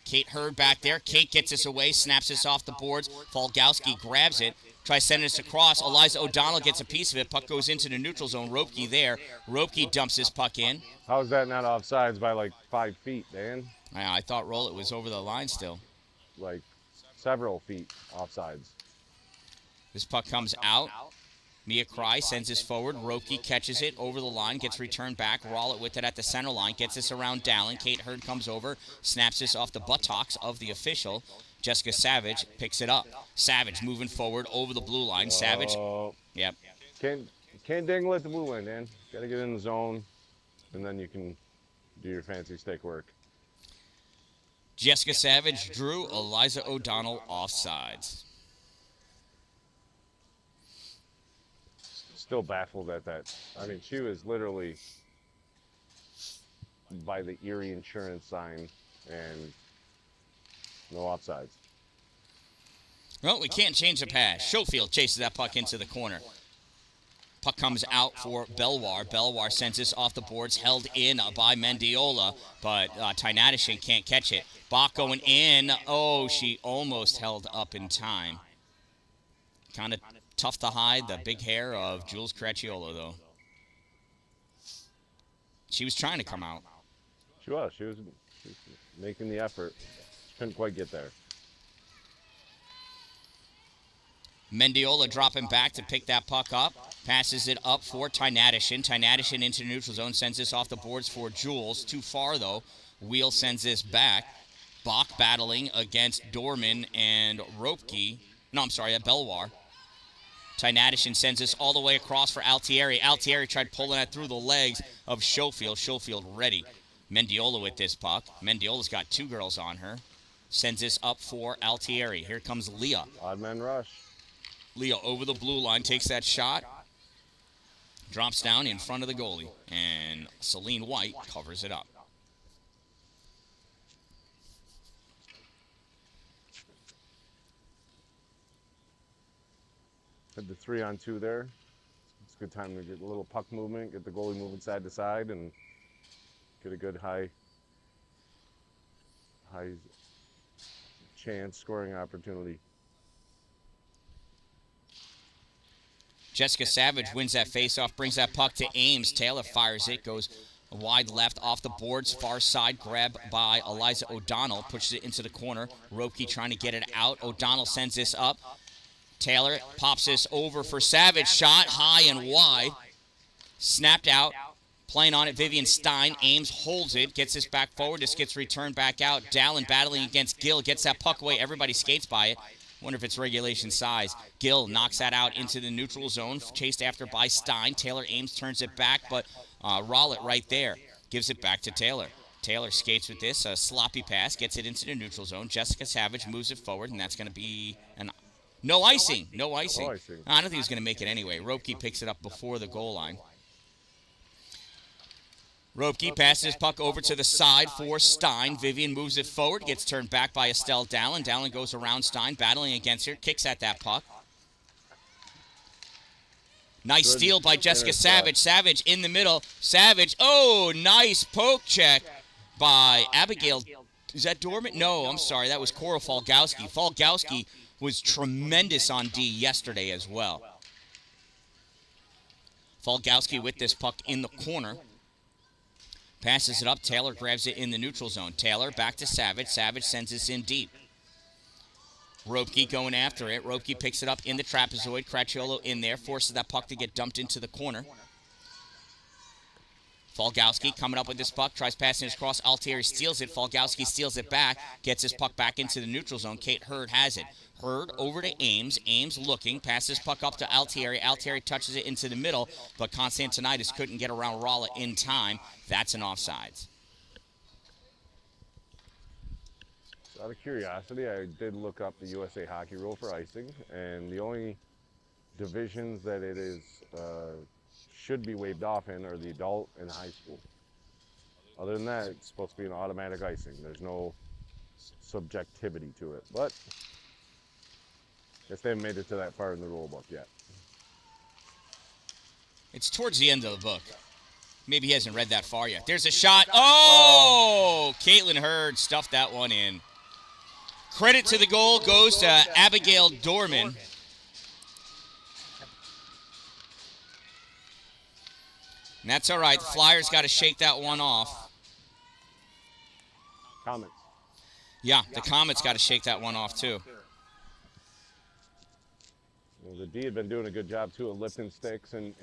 Kate Hurd back there. Kate gets this away. Snaps this off the boards. Falgowski grabs it. Tries sending this across. Eliza O'Donnell gets a piece of it. Puck goes into the neutral zone. Ropke there. Ropke dumps this puck in. How's that not offsides by like 5 feet, Dan? I thought Rowlett was over the line still. Like several feet offsides. This puck comes out. Mia Cry sends this forward. Ropke catches it over the line, gets returned back. Rowlett with it at the center line, gets this around Dalin. Kate Hurd comes over, snaps this off the buttocks of the official. Jessica Savage picks it up. Savage moving forward over the blue line. Savage, yep. Can't dangle at the blue line, Dan. Got to get in the zone, and then you can do your fancy stick work. Jessica Savage drew Eliza O'Donnell offsides. Still baffled at that. I mean, she was literally by the Erie insurance sign and no offsides. Well, we can't change the pass. Schofield chases that puck into the corner. Puck comes out for Belwar. Belwar sends this off the boards, held in by Mendiola, but Tynadishin can't catch it. Bach going in. Oh, she almost held up in time. Kind of tough to hide the big hair of Jules Cracchiolo, though. She was trying to come out. She was making the effort. She couldn't quite get there. Mendiola dropping back to pick that puck up. Passes it up for Tynadishin. Tynadishin into the neutral zone. Sends this off the boards for Jules. Too far, though. Wheel sends this back. Bach battling against Dorman and Ropke. No, I'm sorry, Belwar. Tynadishin sends this all the way across for Altieri. Altieri tried pulling it through the legs of Schofield. Schofield ready. Mendiola with this puck. Mendiola's got 2 girls on her. Sends this up for Altieri. Here comes Leah. Odd man rush. Leah over the blue line, takes that shot. Drops down in front of the goalie. And Celine White covers it up. Had the 3-on-2 there. It's a good time to get a little puck movement, get the goalie moving side to side, and get a good high chance scoring opportunity. Jessica Savage wins that faceoff, brings that puck to Ames. Taylor fires it, goes wide left off the boards, far side, grab by Eliza O'Donnell, pushes it into the corner. Ropke trying to get it out. O'Donnell sends this up. Taylor pops this over for Savage. Shot high and wide. Snapped out. Playing on it, Vivian Stein. Ames holds it, gets this back forward. This gets returned back out. Dalin battling against Gill, gets that puck away. Everybody skates by it. Wonder if it's regulation size. Gill knocks that out into the neutral zone, chased after by Stein. Taylor Ames turns it back, but Rowlett right there gives it back to Taylor. Taylor skates with this, a sloppy pass, gets it into the neutral zone. Jessica Savage moves it forward, and that's going to be no icing. No icing. I don't think he was going to make it anyway. Ropke picks it up before the goal line. Ropke passes his puck over to the side for Stein. Vivian moves it forward, gets turned back by Estelle Dalin. Dalin goes around Stein, battling against her, kicks at that puck. Nice steal by Jessica Savage. Savage in the middle. Savage, oh, nice poke check by Abigail. Is that Dorman? No, I'm sorry, that was Cora Falgowski. Falgowski was tremendous on D yesterday as well. Falgowski with this puck in the corner. Passes it up. Taylor grabs it in the neutral zone. Taylor back to Savage. Savage sends this in deep. Ropke going after it. Ropke picks it up in the trapezoid. Cracchiolo in there. Forces that puck to get dumped into the corner. Falgowski coming up with this puck, tries passing it across. Altieri steals it. Falgowski steals it back, gets his puck back into the neutral zone. Kate Hurd has it. Hurd over to Ames. Ames looking, passes puck up to Altieri. Altieri touches it into the middle, but Constantinitis couldn't get around Rolla in time. That's an offsides. Out of curiosity, I did look up the USA Hockey rule for icing, and the only divisions that it is should be waived off in are the adult and high school. Other than that, it's supposed to be an automatic icing. There's no subjectivity to it, but I guess they haven't made it to that far in the rule book yet. It's towards the end of the book. Maybe he hasn't read that far yet. There's a shot. Oh! Caitlin Hurd stuffed that one in. Credit to the goal goes to Abigail Dorman. And that's all right. The Flyers got to shake that one off. Comments? Yeah, the Comets got to shake that one off, too. Well, the D had been doing a good job, too, of lifting sticks and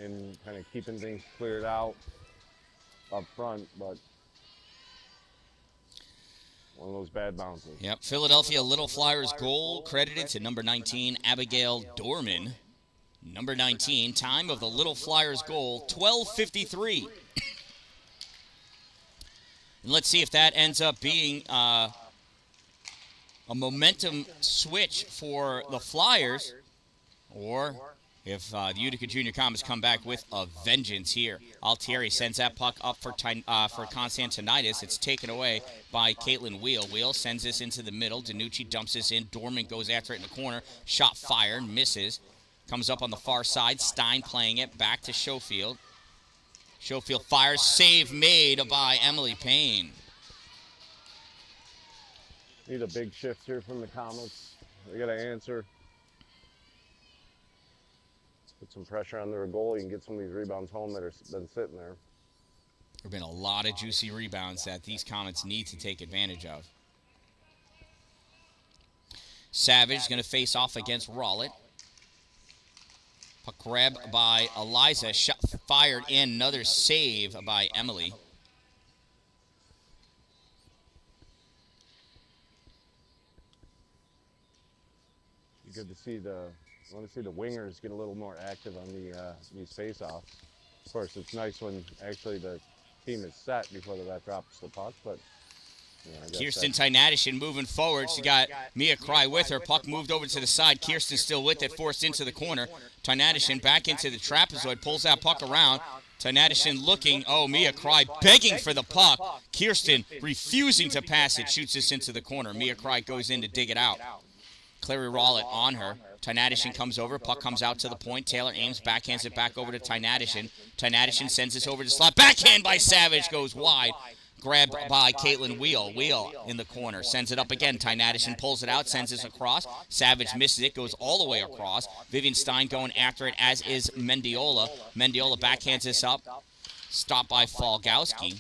kind of keeping things cleared out up front, but one of those bad bounces. Yep, Philadelphia Little Flyers goal credited to number 19, Abigail Dorman. Number 19, time of the Little Flyers goal, 12:53. And let's see if that ends up being a momentum switch for the Flyers, or if the Utica Jr Comets come back with a vengeance here. Altieri sends that puck up for Constantinitis. It's taken away by Caitlin Wheel. Wheel sends this into the middle. Danucci dumps this in. Dorman goes after it in the corner. Shot fired, misses. Comes up on the far side. Stein playing it back to Schofield. Schofield fires. Save made by Emily Payne. Need a big shift here from the Comets. They got to answer. Put some pressure on their goalie and get some of these rebounds home that have been sitting there. There have been a lot of juicy rebounds that these Comets need to take advantage of. Savage going to face off against Rowlett. Puck grab by Eliza. Shot fired in. Another save by Emily. Good to see I want to see the wingers get a little more active on these face-offs. Of course, it's nice when actually the team is set before the ref drops the puck, but Kirsten Tynadishin moving forward. She got Mia Cry with her. Puck moved over to the side. Kirsten still with it, forced into the corner. Tynadishin back into the trapezoid, pulls that puck around. Tynadishin looking. Oh, Mia Cry begging for the puck. Kirsten refusing to pass it, shoots this into the corner. Mia Cry goes in to dig it out. Clary Rowlett on her. Tynadishin comes over. Puck comes out to the point. Taylor Ames backhands it back over to Tynadishin. Tynadishin sends this over to slot. Backhand by Savage goes wide. Grabbed by Caitlin Wheel. Wheel in the corner. Sends it up again. Tynadishin pulls it out. Sends this across. Savage misses it. Goes all the way across. Vivian Stein going after it, as is Mendiola. Mendiola backhands this up. Stopped by Falgowski.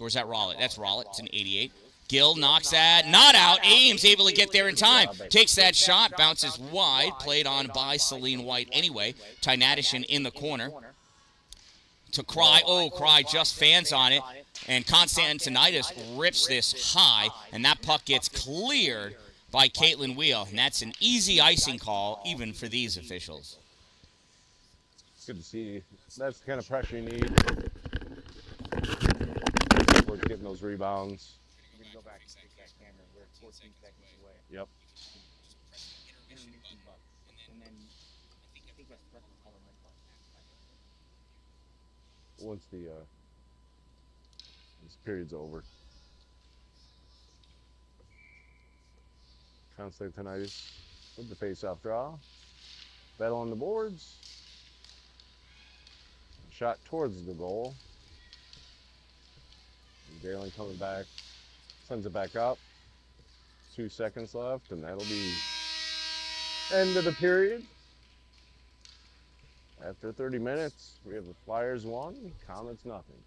Or is that Rowlett? That's Rowlett. It's an 88. Gill knocks that. Not out. Ames able to get there in time. Takes that shot. Bounces wide. Played on by Celine White anyway. Tynadishin in the corner. To Cry. Oh, Cry just fans on it. And Constantinitis rips this high. And that puck gets cleared by Caitlin Wheel. And that's an easy icing call, even for these officials. it's good to see. That's the kind of pressure you need. We're getting those rebounds. Go back and take that camera. We're 14 seconds away. Yep. And then I think that's pressure on the Once this period's over. Constantinitis with the face-off draw. Battle on the boards. Shot towards the goal. Dan-Dalin coming back. Sends it back up. 2 seconds left, and that'll be end of the period. After 30 minutes, we have the Flyers 1, Comets nothing.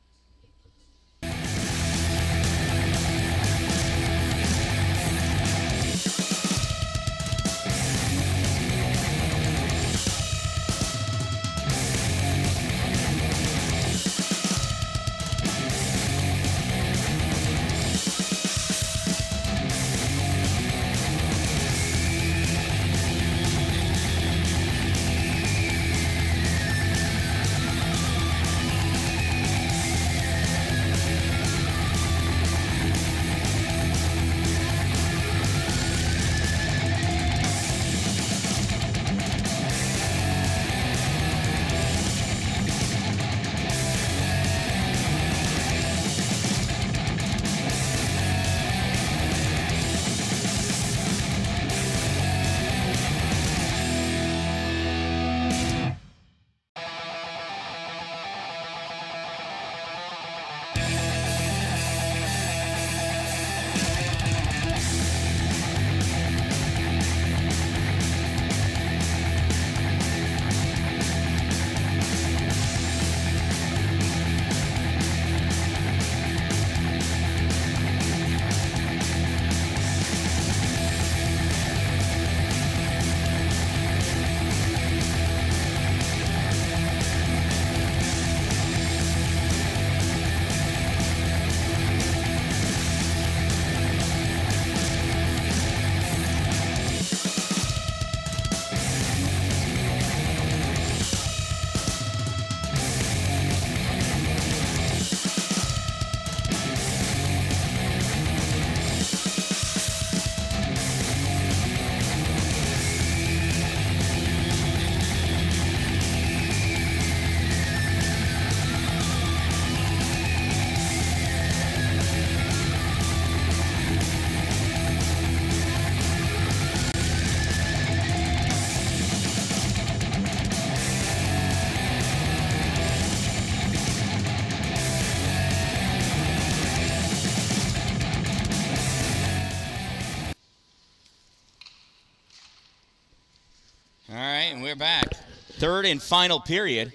All right, and we're back. Third and final period.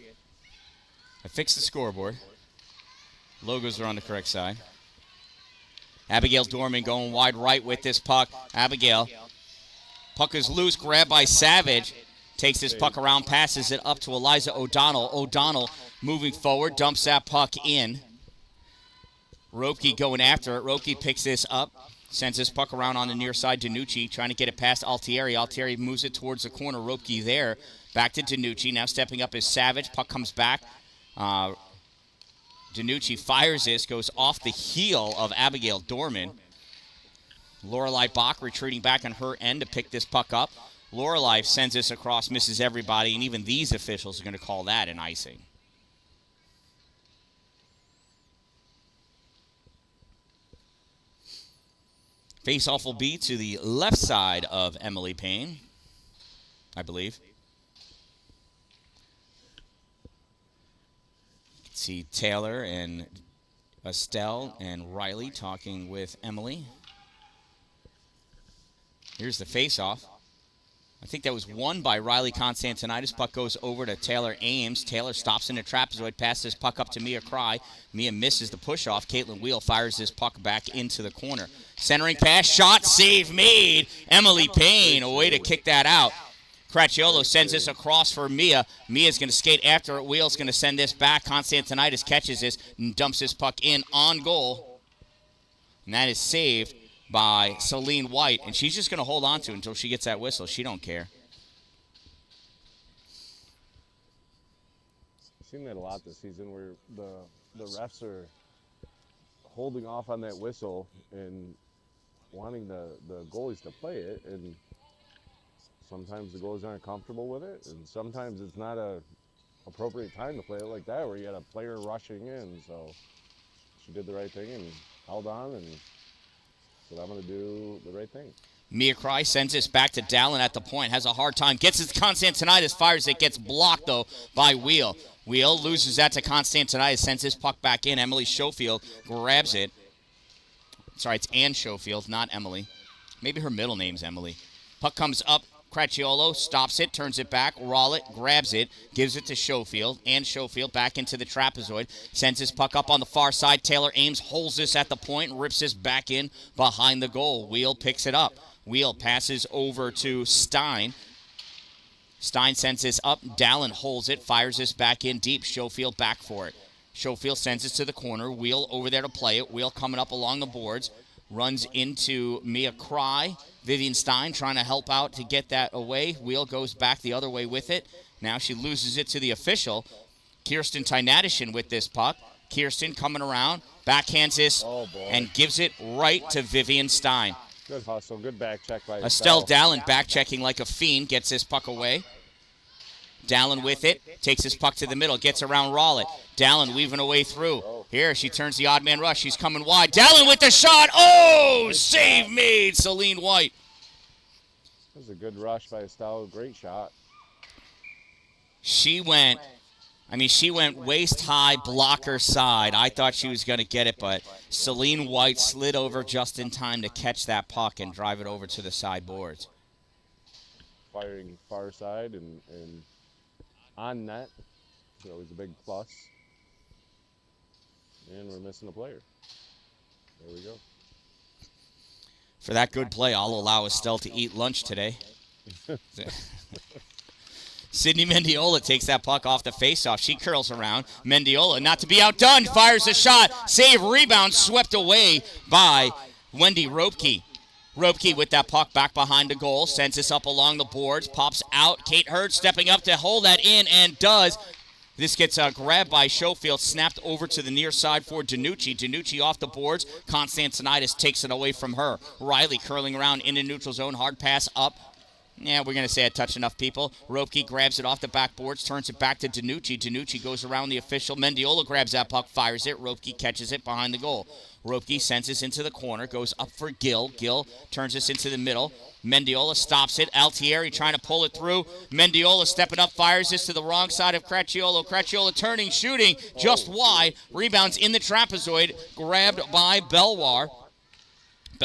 I fixed the scoreboard. Logos are on the correct side. Abigail Dorman going wide right with this puck. Abigail. Puck is loose, grabbed by Savage. Takes this puck around, passes it up to Eliza O'Donnell. O'Donnell moving forward, dumps that puck in. Ropke going after it. Ropke picks this up. Sends this puck around on the near side. Danucci trying to get it past Altieri. Altieri moves it towards the corner. Ropke there. Back to Danucci. Now stepping up is Savage. Puck comes back. Danucci fires this. Goes off the heel of Abigail Dorman. Lorelei Bach retreating back on her end to pick this puck up. Lorelei sends this across, misses everybody, and even these officials are going to call that an icing. Face-off will be to the left side of Emily Payne, I believe. You can see Taylor and Estelle and Riley talking with Emily. Here's the face-off. I think that was won by Riley Constantinitis. Puck goes over to Taylor Ames. Taylor stops in the trapezoid, passes puck up to Mia Cry. Mia misses the push-off. Caitlin Wheel fires this puck back into the corner. Centering pass, shot, save made. Emily Payne, a way to kick that out. Cracciolo sends this across for Mia. Mia's going to skate after it. Wheel's going to send this back. Constantinitis catches this and dumps this puck in on goal. And that is saved by Celine White, and she's just going to hold on to it until she gets that whistle. She don't care. I've seen that a lot this season where the refs are holding off on that whistle and wanting the goalies to play it, and sometimes the goalies aren't comfortable with it, and sometimes it's not a appropriate time to play it like that where you got a player rushing in. So she did the right thing and held on, and so I'm going to do the right thing. Mia Cry sends this back to Dallin at the point. Has a hard time. Gets it to Constantinitis. Fires it. Gets blocked, though, by Wheel. Wheel loses that to Constantinitis. Sends his puck back in. Emily Schofield grabs it. Sorry, it's Ann Schofield, not Emily. Maybe her middle name's Emily. Puck comes up. Cracciolo stops it, turns it back. Rowlett grabs it, gives it to Schofield. And Schofield back into the trapezoid. Sends his puck up on the far side. Taylor Ames holds this at the point and rips this back in behind the goal. Wheel picks it up. Wheel passes over to Stein. Stein sends this up. Dallin holds it, fires this back in deep. Schofield back for it. Schofield sends this to the corner. Wheel over there to play it. Wheel coming up along the boards. Runs into Mia Cry. Vivian Stein trying to help out to get that away. Wheel goes back the other way with it. Now she loses it to the official. Kirsten Tynadishin with this puck. Kirsten coming around, backhands this, and gives it right to Vivian Stein. Good hustle, good back check by Estelle Dallin back checking like a fiend, gets this puck away. Dallin with it, takes his puck to the middle, gets around Rowlett. Dallin weaving away through. Here, she turns the odd man rush. She's coming wide. Dallin with the shot. Oh, save made, Celine White. That was a good rush by Estelle. Great shot. She went waist high, blocker side. I thought she was going to get it, but Celine White slid over just in time to catch that puck and drive it over to the sideboards. Firing far side and on net. It's always a big plus. And we're missing a player. There we go. For that good play, I'll allow Estelle to eat lunch today. Sydney Mendiola takes that puck off the faceoff. She curls around. Mendiola, not to be outdone, fires a shot. Save, rebound, swept away by Wendy Ropke. Ropke with that puck back behind the goal. Sends this up along the boards. Pops out. Kate Hurd stepping up to hold that in and does. This gets grabbed by Schofield, snapped over to the near side for Danucci. Danucci off the boards. Constantinitis takes it away from her. Riley curling around in the neutral zone. Hard pass up. Yeah, we're going to say I touched enough people. Ropke grabs it off the backboards, turns it back to Danucci. Danucci goes around the official. Mendiola grabs that puck, fires it. Ropke catches it behind the goal. Ropke sends this into the corner, goes up for Gill. Gill turns this into the middle. Mendiola stops it. Altieri trying to pull it through. Mendiola stepping up, fires this to the wrong side of Cracciolo. Cracciolo turning, shooting just wide. Rebounds in the trapezoid, grabbed by Belwar.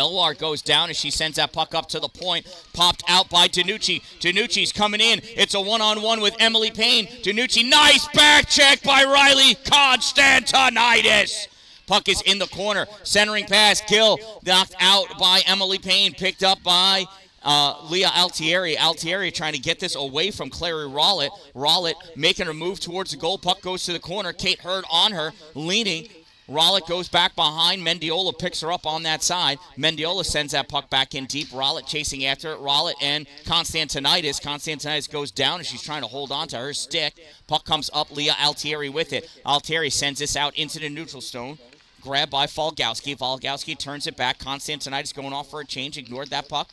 Belwar goes down as she sends that puck up to the point. Popped out by DiNucci. DiNucci's coming in. It's a one-on-one with Emily Payne. DiNucci, nice back check by Riley Constantinitis. Puck is in the corner. Centering pass. Gill knocked out by Emily Payne. Picked up by Leah Altieri. Altieri trying to get this away from Clary Rollitt. Rollitt making her move towards the goal. Puck goes to the corner. Kate Hurd on her, leaning. Rollitt goes back behind. Mendiola picks her up on that side. Mendiola sends that puck back in deep. Rollitt chasing after it. Rollitt and Constantinitis. Constantinitis goes down and she's trying to hold on to her stick. Puck comes up. Leah Altieri with it. Altieri sends this out into the neutral zone. Grabbed by Falgowski. Falgowski turns it back. Constantinitis going off for a change. Ignored that puck.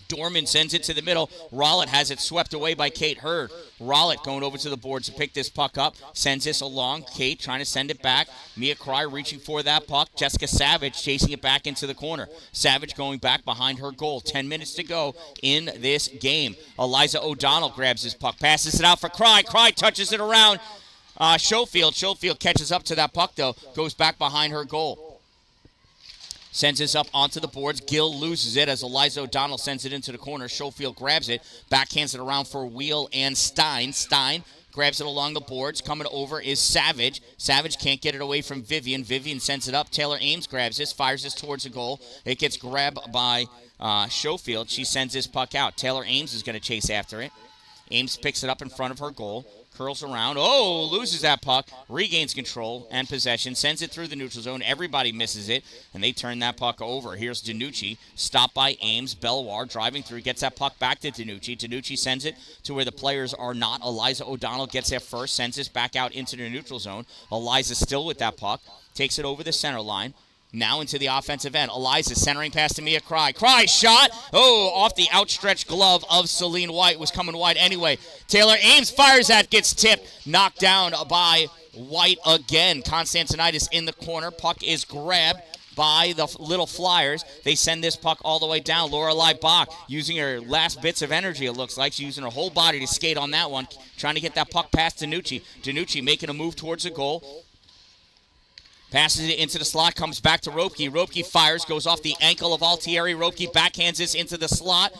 Dorman sends it to the middle. Rollitt has it swept away by Kate Hurd. Rollitt going over to the boards to pick this puck up. Sends this along. Kate trying to send it back. Mia Cry reaching for that puck. Jessica Savage chasing it back into the corner. Savage going back behind her goal. 10 minutes to go in this game. Eliza O'Donnell grabs this puck. Passes it out for Cry. Cry touches it around Schofield. Schofield catches up to that puck, though. Goes back behind her goal. Sends this up onto the boards. Gill loses it as Eliza O'Donnell sends it into the corner. Schofield grabs it. Backhands it around for Wheel and Stein. Stein grabs it along the boards. Coming over is Savage. Savage can't get it away from Vivian. Vivian sends it up. Taylor Ames grabs this. Fires this towards the goal. It gets grabbed by Schofield. She sends this puck out. Taylor Ames is going to chase after it. Ames picks it up in front of her goal. Curls around. Oh, loses that puck. Regains control and possession. Sends it through the neutral zone. Everybody misses it, and they turn that puck over. Here's DiNucci. Stopped by Ames. Belwar driving through. Gets that puck back to DiNucci. DiNucci sends it to where the players are not. Eliza O'Donnell gets there first. Sends this back out into the neutral zone. Eliza still with that puck. Takes it over the center line. Now into the offensive end. Eliza centering pass to Mia Cry. Cry shot. Oh, off the outstretched glove of Celine White. Was coming wide anyway. Taylor Ames fires that. Gets tipped. Knocked down by White again. Constantinitis in the corner. Puck is grabbed by the Little Flyers. They send this puck all the way down. Lorelei Bach using her last bits of energy, it looks like. She's using her whole body to skate on that one. Trying to get that puck past DiNucci. DiNucci making a move towards the goal. Passes it into the slot, comes back to Ropke. Ropke fires, goes off the ankle of Altieri. Ropke backhands this into the slot.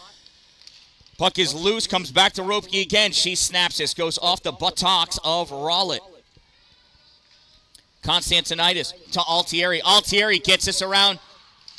Puck is loose, comes back to Ropke again. She snaps this, goes off the buttocks of Rollitt. Constantinitis to Altieri. Altieri gets this around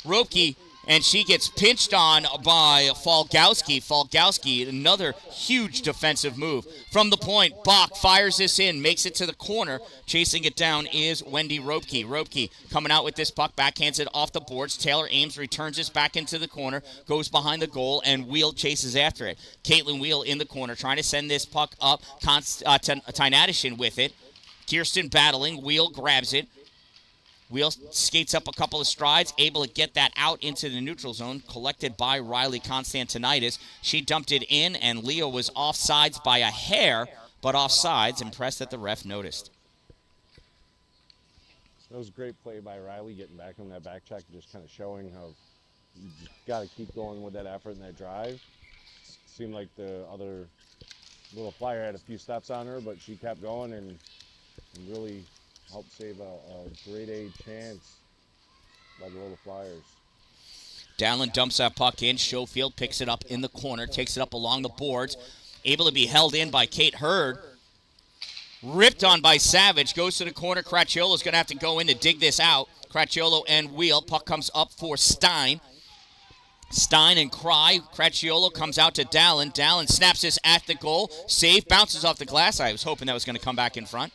Ropke, and she gets pinched on by Falgowski. Falgowski, another huge defensive move. From the point, Bach fires this in, makes it to the corner. Chasing it down is Wendy Ropke. Ropke coming out with this puck, backhands it off the boards. Taylor Ames returns this back into the corner, goes behind the goal, and Wheel chases after it. Caitlin Wheel in the corner, trying to send this puck up. Tynadishin with it. Kirsten battling. Wheel grabs it. Wheel skates up a couple of strides, able to get that out into the neutral zone, collected by Riley Constantinitis. She dumped it in, and Leo was offsides by a hair, but offsides. Impressed that the ref noticed. That was a great play by Riley, getting back on that back check, just kind of showing how you just got to keep going with that effort and that drive. Seemed like the other Little Flyer had a few steps on her, but she kept going and really helped save a grade A chance by the Little Flyers. Dan-Dalin dumps that puck in. Schofield picks it up in the corner, takes it up along the boards. Able to be held in by Kate Hurd. Ripped on by Savage. Goes to the corner. Cracciolo's going to have to go in to dig this out. Cracciolo and Wheel. Puck comes up for Stein. Stein and Cry. Cracciolo comes out to Dalin. Dalin snaps this at the goal. Save. Bounces off the glass. I was hoping that was going to come back in front.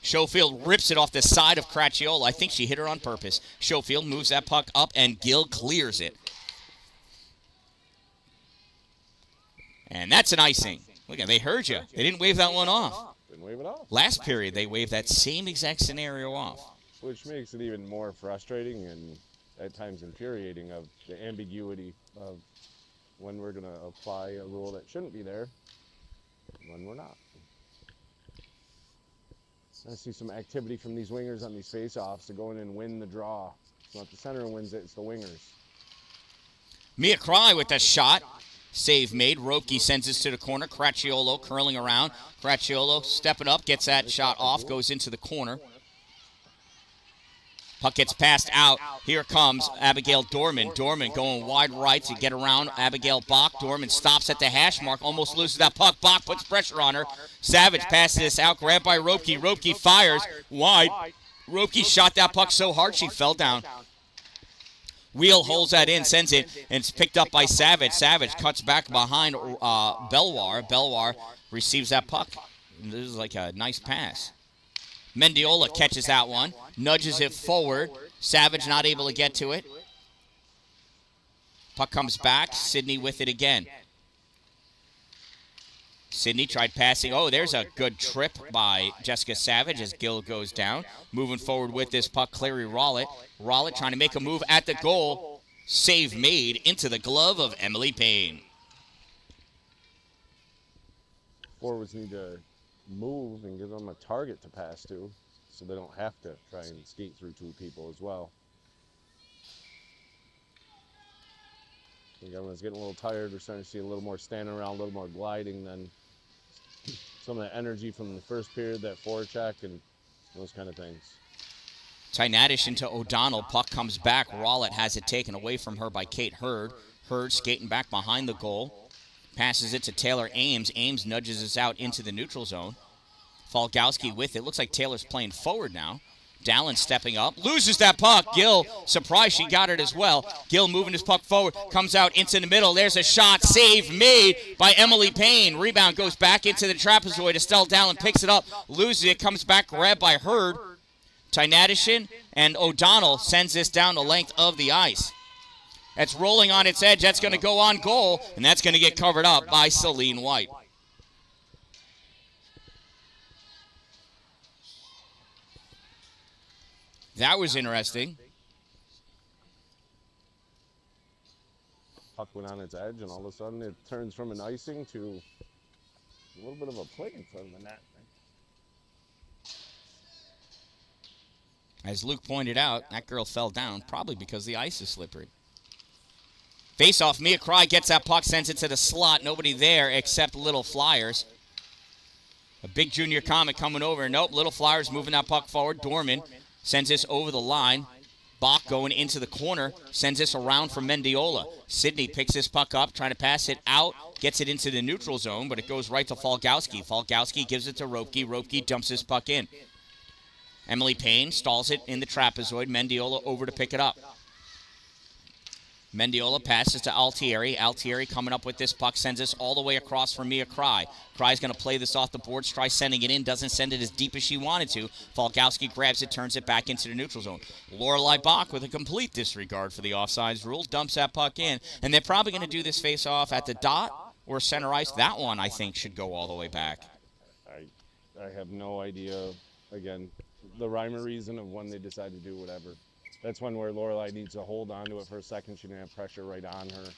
Schofield rips it off the side of Cracciolo. I think she hit her on purpose. Schofield moves that puck up, and Gill clears it. And that's an icing. Look at, they heard you. They didn't wave that one off. Didn't wave it off. Last period, they waved that same exact scenario off. Which makes it even more frustrating and at times infuriating of the ambiguity of when we're going to apply a rule that shouldn't be there, when we're not. I see some activity from these wingers on these face-offs to go in and win the draw. It's not the center who wins it, it's the wingers. Mia Cry with the shot. Save made. Ropke sends this to the corner. Cracciolo curling around. Cracciolo stepping up, gets that shot off, goes into the corner. Puck gets passed out. Here comes Abigail Dorman. Dorman going wide right to get around Abigail Bach. Dorman stops at the hash mark, almost loses that puck. Bach puts pressure on her. Savage passes this out, grabbed by Ropke. Ropke fires wide. Ropke shot that puck so hard she fell down. Wheel holds that in, sends it, and it's picked up by Savage. Savage cuts back behind Belwar. Belwar receives that puck. This is like a nice pass. Mendiola catches that one, nudges it forward. Savage not able to get to it. Puck comes back. Sidney with it again. Sidney tried passing. Oh, there's a good trip by Jessica Savage as Gill goes down. Moving forward with this puck, Clary Rollitt. Rollitt trying to make a move at the goal. Save made into the glove of Emily Payne. Forwards need to move and give them a target to pass to so they don't have to try and skate through two people as well. I think everyone's getting a little tired. We're starting to see a little more standing around, a little more gliding than some of the energy from the first period, that forecheck and those kind of things. Tynadish into O'Donnell. Puck comes back. Rollitt has it taken away from her by Kate Hurd. Hurd skating back behind the goal. Passes it to Taylor Ames. Ames nudges us out into the neutral zone. Falgowski with it. Looks like Taylor's playing forward now. Dalin stepping up. Loses that puck. Gill, surprised she got it as well. Gill moving his puck forward. Comes out into the middle. There's a shot. Save made by Emily Payne. Rebound goes back into the trapezoid. Estelle Dalin picks it up. Loses it. Comes back. Grabbed by Hurd. Tynadishin and O'Donnell sends this down the length of the ice. That's rolling on its edge. That's going to go on goal, and that's going to get covered up by Celine White. That was interesting. Puck went on its edge, and all of a sudden it turns from an icing to a little bit of a play in front of the net. As Luke pointed out, that girl fell down, probably because the ice is slippery. Face-off, Mia Cry gets that puck, sends it to the slot. Nobody there except Little Flyers. A big junior Comet coming over. Nope, Little Flyers moving that puck forward. Dorman sends this over the line. Bach going into the corner, sends this around for Mendiola. Sidney picks this puck up, trying to pass it out, gets it into the neutral zone, but it goes right to Falgowski. Falgowski gives it to Ropke. Ropke dumps this puck in. Emily Payne stalls it in the trapezoid. Mendiola over to pick it up. Mendiola passes to Altieri. Altieri coming up with this puck, sends this all the way across for Mia Cry. Cry's going to play this off the boards, try sending it in, doesn't send it as deep as she wanted to. Falgowski grabs it, turns it back into the neutral zone. Lorelei Bach, with a complete disregard for the offsides rule, dumps that puck in. And they're probably going to do this face-off at the dot or center ice. That one, I think, should go all the way back. I have no idea, again, the rhyme or reason of when they decide to do whatever. That's one where Lorelei needs to hold on to it for a second. She didn't have pressure right on her.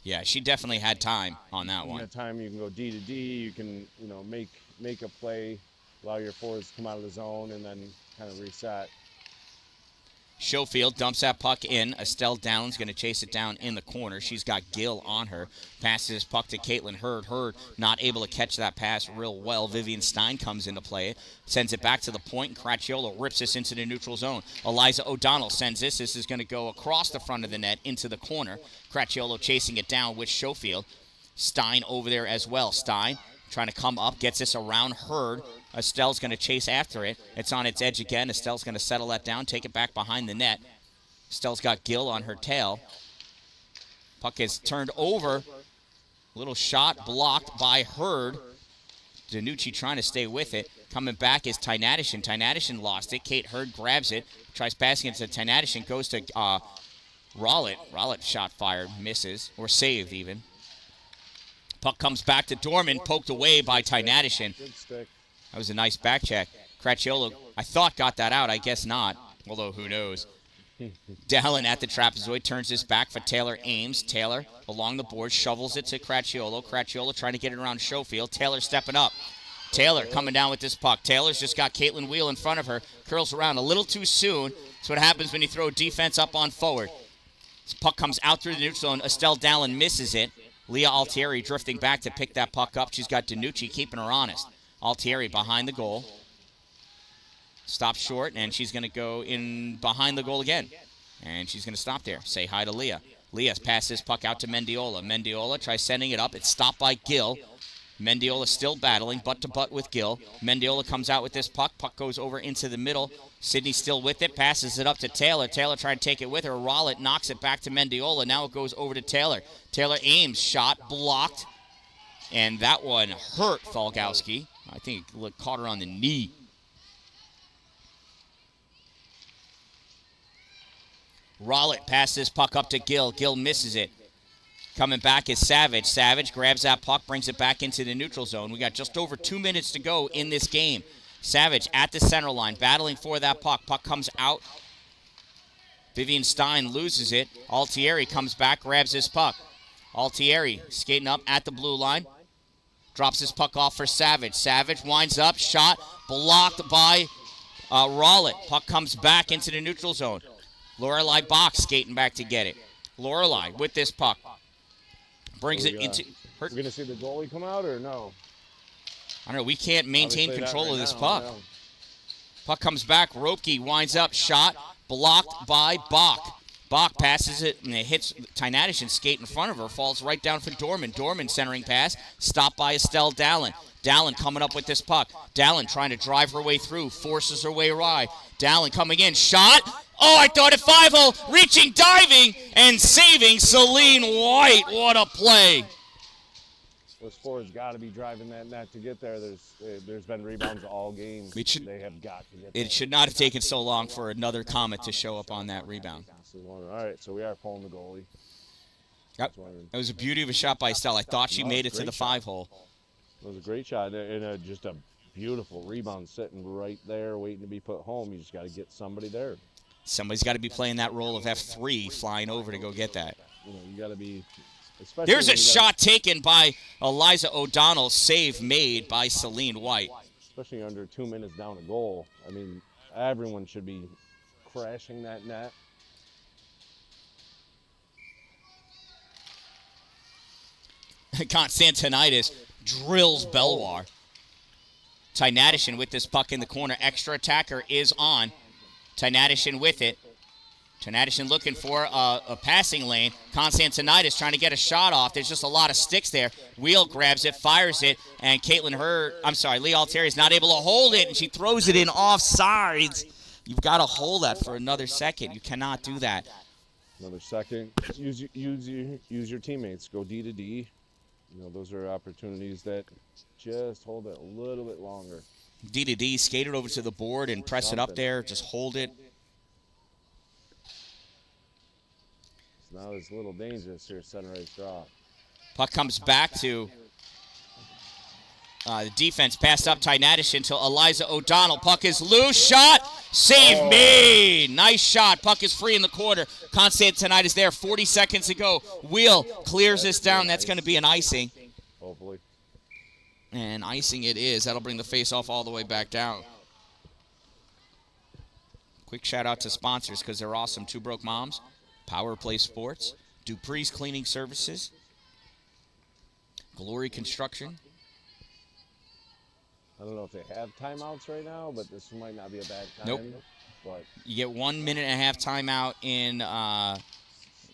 Yeah, she definitely had time on that one. That time you can go D to D. You can, make a play, allow your forwards to come out of the zone, and then kind of reset. Schofield dumps that puck in. Estelle Dallin's going to chase it down in the corner. She's got Gill on her. Passes this puck to Caitlin Hurd. Hurd not able to catch that pass real well. Vivian Stein comes into play. Sends it back to the point, and Cracchiolo rips this into the neutral zone. Eliza O'Donnell sends this. This is going to go across the front of the net into the corner. Cracchiolo chasing it down with Schofield. Stein over there as well. Stein trying to come up, gets this around Hurd. Estelle's going to chase after it. It's on its edge again. Estelle's going to settle that down, take it back behind the net. Estelle's got Gill on her tail. Puck is turned over. Little shot blocked by Hurd. Danucci trying to stay with it. Coming back is Tynadishin. Tynadishin lost it. Kate Hurd grabs it, tries passing it to Tynadishin, goes to Rollitt. Rollitt shot fired, misses, or saved even. Puck comes back to Dorman, poked away by Tynadishin. Good stick. That was a nice back check. Cracchiolo, I thought, got that out. I guess not, although who knows. Dallin at the trapezoid turns this back for Taylor Ames. Taylor along the board shovels it to Cracchiolo. Cracchiolo trying to get it around Schofield. Taylor stepping up. Taylor coming down with this puck. Taylor's just got Caitlin Wheel in front of her. Curls around a little too soon. That's what happens when you throw defense up on forward. This puck comes out through the neutral zone. Estelle Dallin misses it. Leah Altieri drifting back to pick that puck up. She's got Danucci keeping her honest. Altieri behind the goal. Stops short, and she's going to go in behind the goal again. And she's going to stop there. Say hi to Leah. Leah passes this puck out to Mendiola. Mendiola tries sending it up. It's stopped by Gill. Mendiola still battling, butt-to-butt with Gill. Mendiola comes out with this puck. Puck goes over into the middle. Sydney still with it. Passes it up to Taylor. Taylor trying to take it with her. Rollitt knocks it back to Mendiola. Now it goes over to Taylor. Taylor aims. Shot blocked. And that one hurt Falgowski. I think it caught her on the knee. Rollitt passes this puck up to Gill. Gill misses it. Coming back is Savage. Savage grabs that puck, brings it back into the neutral zone. We got just over 2 minutes to go in this game. Savage at the center line, battling for that puck. Puck comes out. Vivian Stein loses it. Altieri comes back, grabs his puck. Altieri skating up at the blue line. Drops his puck off for Savage. Savage winds up, shot, blocked by Rollitt. Puck comes back into the neutral zone. Lorelei Box skating back to get it. Lorelei with this puck. Brings it into her. We're going to see the goalie come out or no? I don't know. We can't maintain Obviously control right of this now, puck. no. Puck comes back. Ropke winds up. Shot. Blocked by Bach. Bach passes it, and it hits Tynadish and skate in front of her. Falls right down for Dorman. Dorman centering pass. Stopped by Estelle Dallin. Dallin coming up with this puck. Dallin trying to drive her way through. Forces her way right. Dallin coming in. Shot. Oh, I thought it 5-0. Reaching, diving, and saving Celine White. What a play. Those forwards got to be driving that net to get there. There's been rebounds all game. They have got to get there. It should not have taken so long for another Comet to show up on that rebound. All right, so we are pulling the goalie. Yep. It was a beauty of a shot by Estelle. I thought she made it to the 5-hole. It was a great shot and just a beautiful rebound sitting right there waiting to be put home. You just got to get somebody there. Somebody's got to be playing that role of F3, flying over to go get that. You got to be. Especially There's a shot taken by Eliza O'Donnell. Save made by Celine White. Especially under 2 minutes down a goal. I mean, everyone should be crashing that net. Constantinitis drills Belwar. Tynadishin with this puck in the corner. Extra attacker is on. Tynadishin with it. Tynadishin looking for a passing lane. Constantinitis trying to get a shot off. There's just a lot of sticks there. Wheel grabs it, fires it, and Lee Altieri is not able to hold it, and she throws it in off sides. You've got to hold that for another second. You cannot do that. Another second. Use your teammates. Go D to D. Those are opportunities that just hold it a little bit longer. D to D, skate it over to the board and press it up there. Just hold it. Now it's a little dangerous here, center ice draw. Puck comes back to the defense. Passed up Tynadish until Eliza O'Donnell. Puck is loose. Shot. Save made. Nice shot. Puck is free in the corner. Constantinitis there. 40 seconds to go. Wheel clears this down. That's going to be an icing. Hopefully. And icing it is. That'll bring the face-off all the way back down. Quick shout-out to sponsors because they're awesome. Two Broke Moms, Power Play Sports, Dupree's Cleaning Services, Glory Construction. I don't know if they have timeouts right now, but this might not be a bad time. Nope. But You get 1 minute and a half timeout in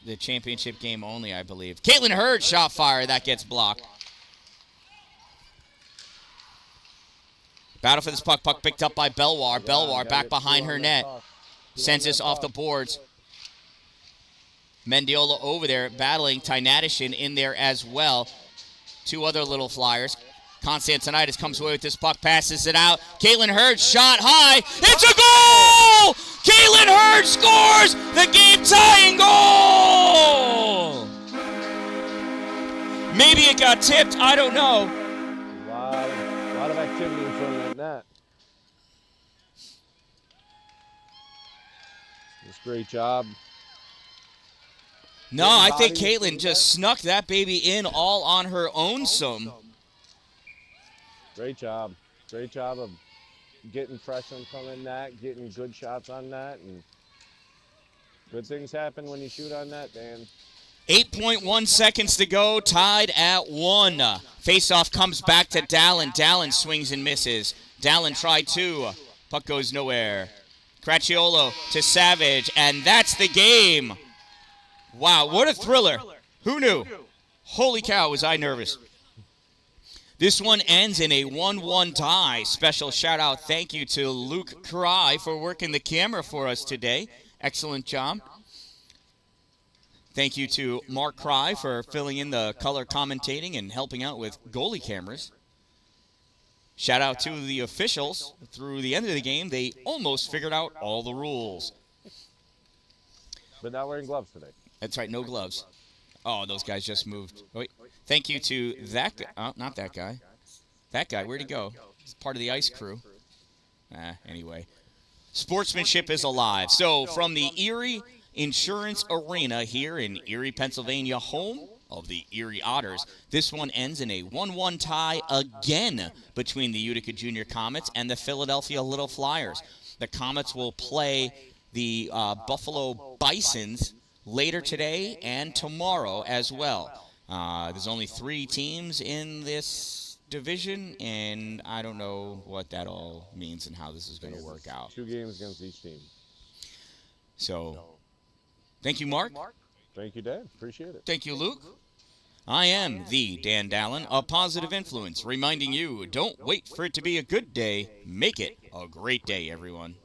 the championship game only, I believe. Caitlin Hurd shot fire. That gets blocked. Battle for this puck. Puck picked up by Belwar. Belwar back behind her net. Sends this off the boards. Mendiola over there battling Tynadishin in there as well. Two other little flyers. Constantinitis comes away with this puck, passes it out. Caitlin Hurd shot high. It's a goal! Caitlin Hurd scores the game-tying goal! Maybe it got tipped. I don't know. A lot of activity in front of that net. Just great job. No, I think Caitlin just snuck that baby in all on her own some. Great job. Great job of getting fresh in front of net, getting good shots on net, and good things happen when you shoot on net, Dan. 8.1 seconds to go, tied at 1. Face-off comes back to Dallin. Dallin swings and misses. Dallin tried two. Puck goes nowhere. Cracchiolo to Savage, and that's the game. Wow, what a thriller. Who knew? Holy cow, was I nervous. This one ends in a 1-1 tie. Special shout out, thank you to Luke Cry for working the camera for us today. Excellent job. Thank you to Mark Cry for filling in the color commentating and helping out with goalie cameras. Shout out to the officials. Through the end of the game, they almost figured out all the rules. But not wearing gloves today. That's right, no gloves. Oh, those guys just moved. Wait. Thank you to that guy. Oh, not that guy. That guy, where'd he go? He's part of the ice crew. Anyway. Sportsmanship is alive. So, from the Erie Insurance Arena here in Erie, Pennsylvania, home of the Erie Otters, this one ends in a 1-1 tie again between the Utica Jr Comets and the Philadelphia Little Flyers. The Comets will play the Buffalo Bisons later today and tomorrow as well. There's only 3 teams in this division, and I don't know what that all means and how this is going to work out. 2 games against each team. So, thank you, Mark. Thank you, Dad. Appreciate it. Thank you, Luke. I am the Dan-Dalin, a positive influence, reminding you, don't wait for it to be a good day. Make it a great day, everyone.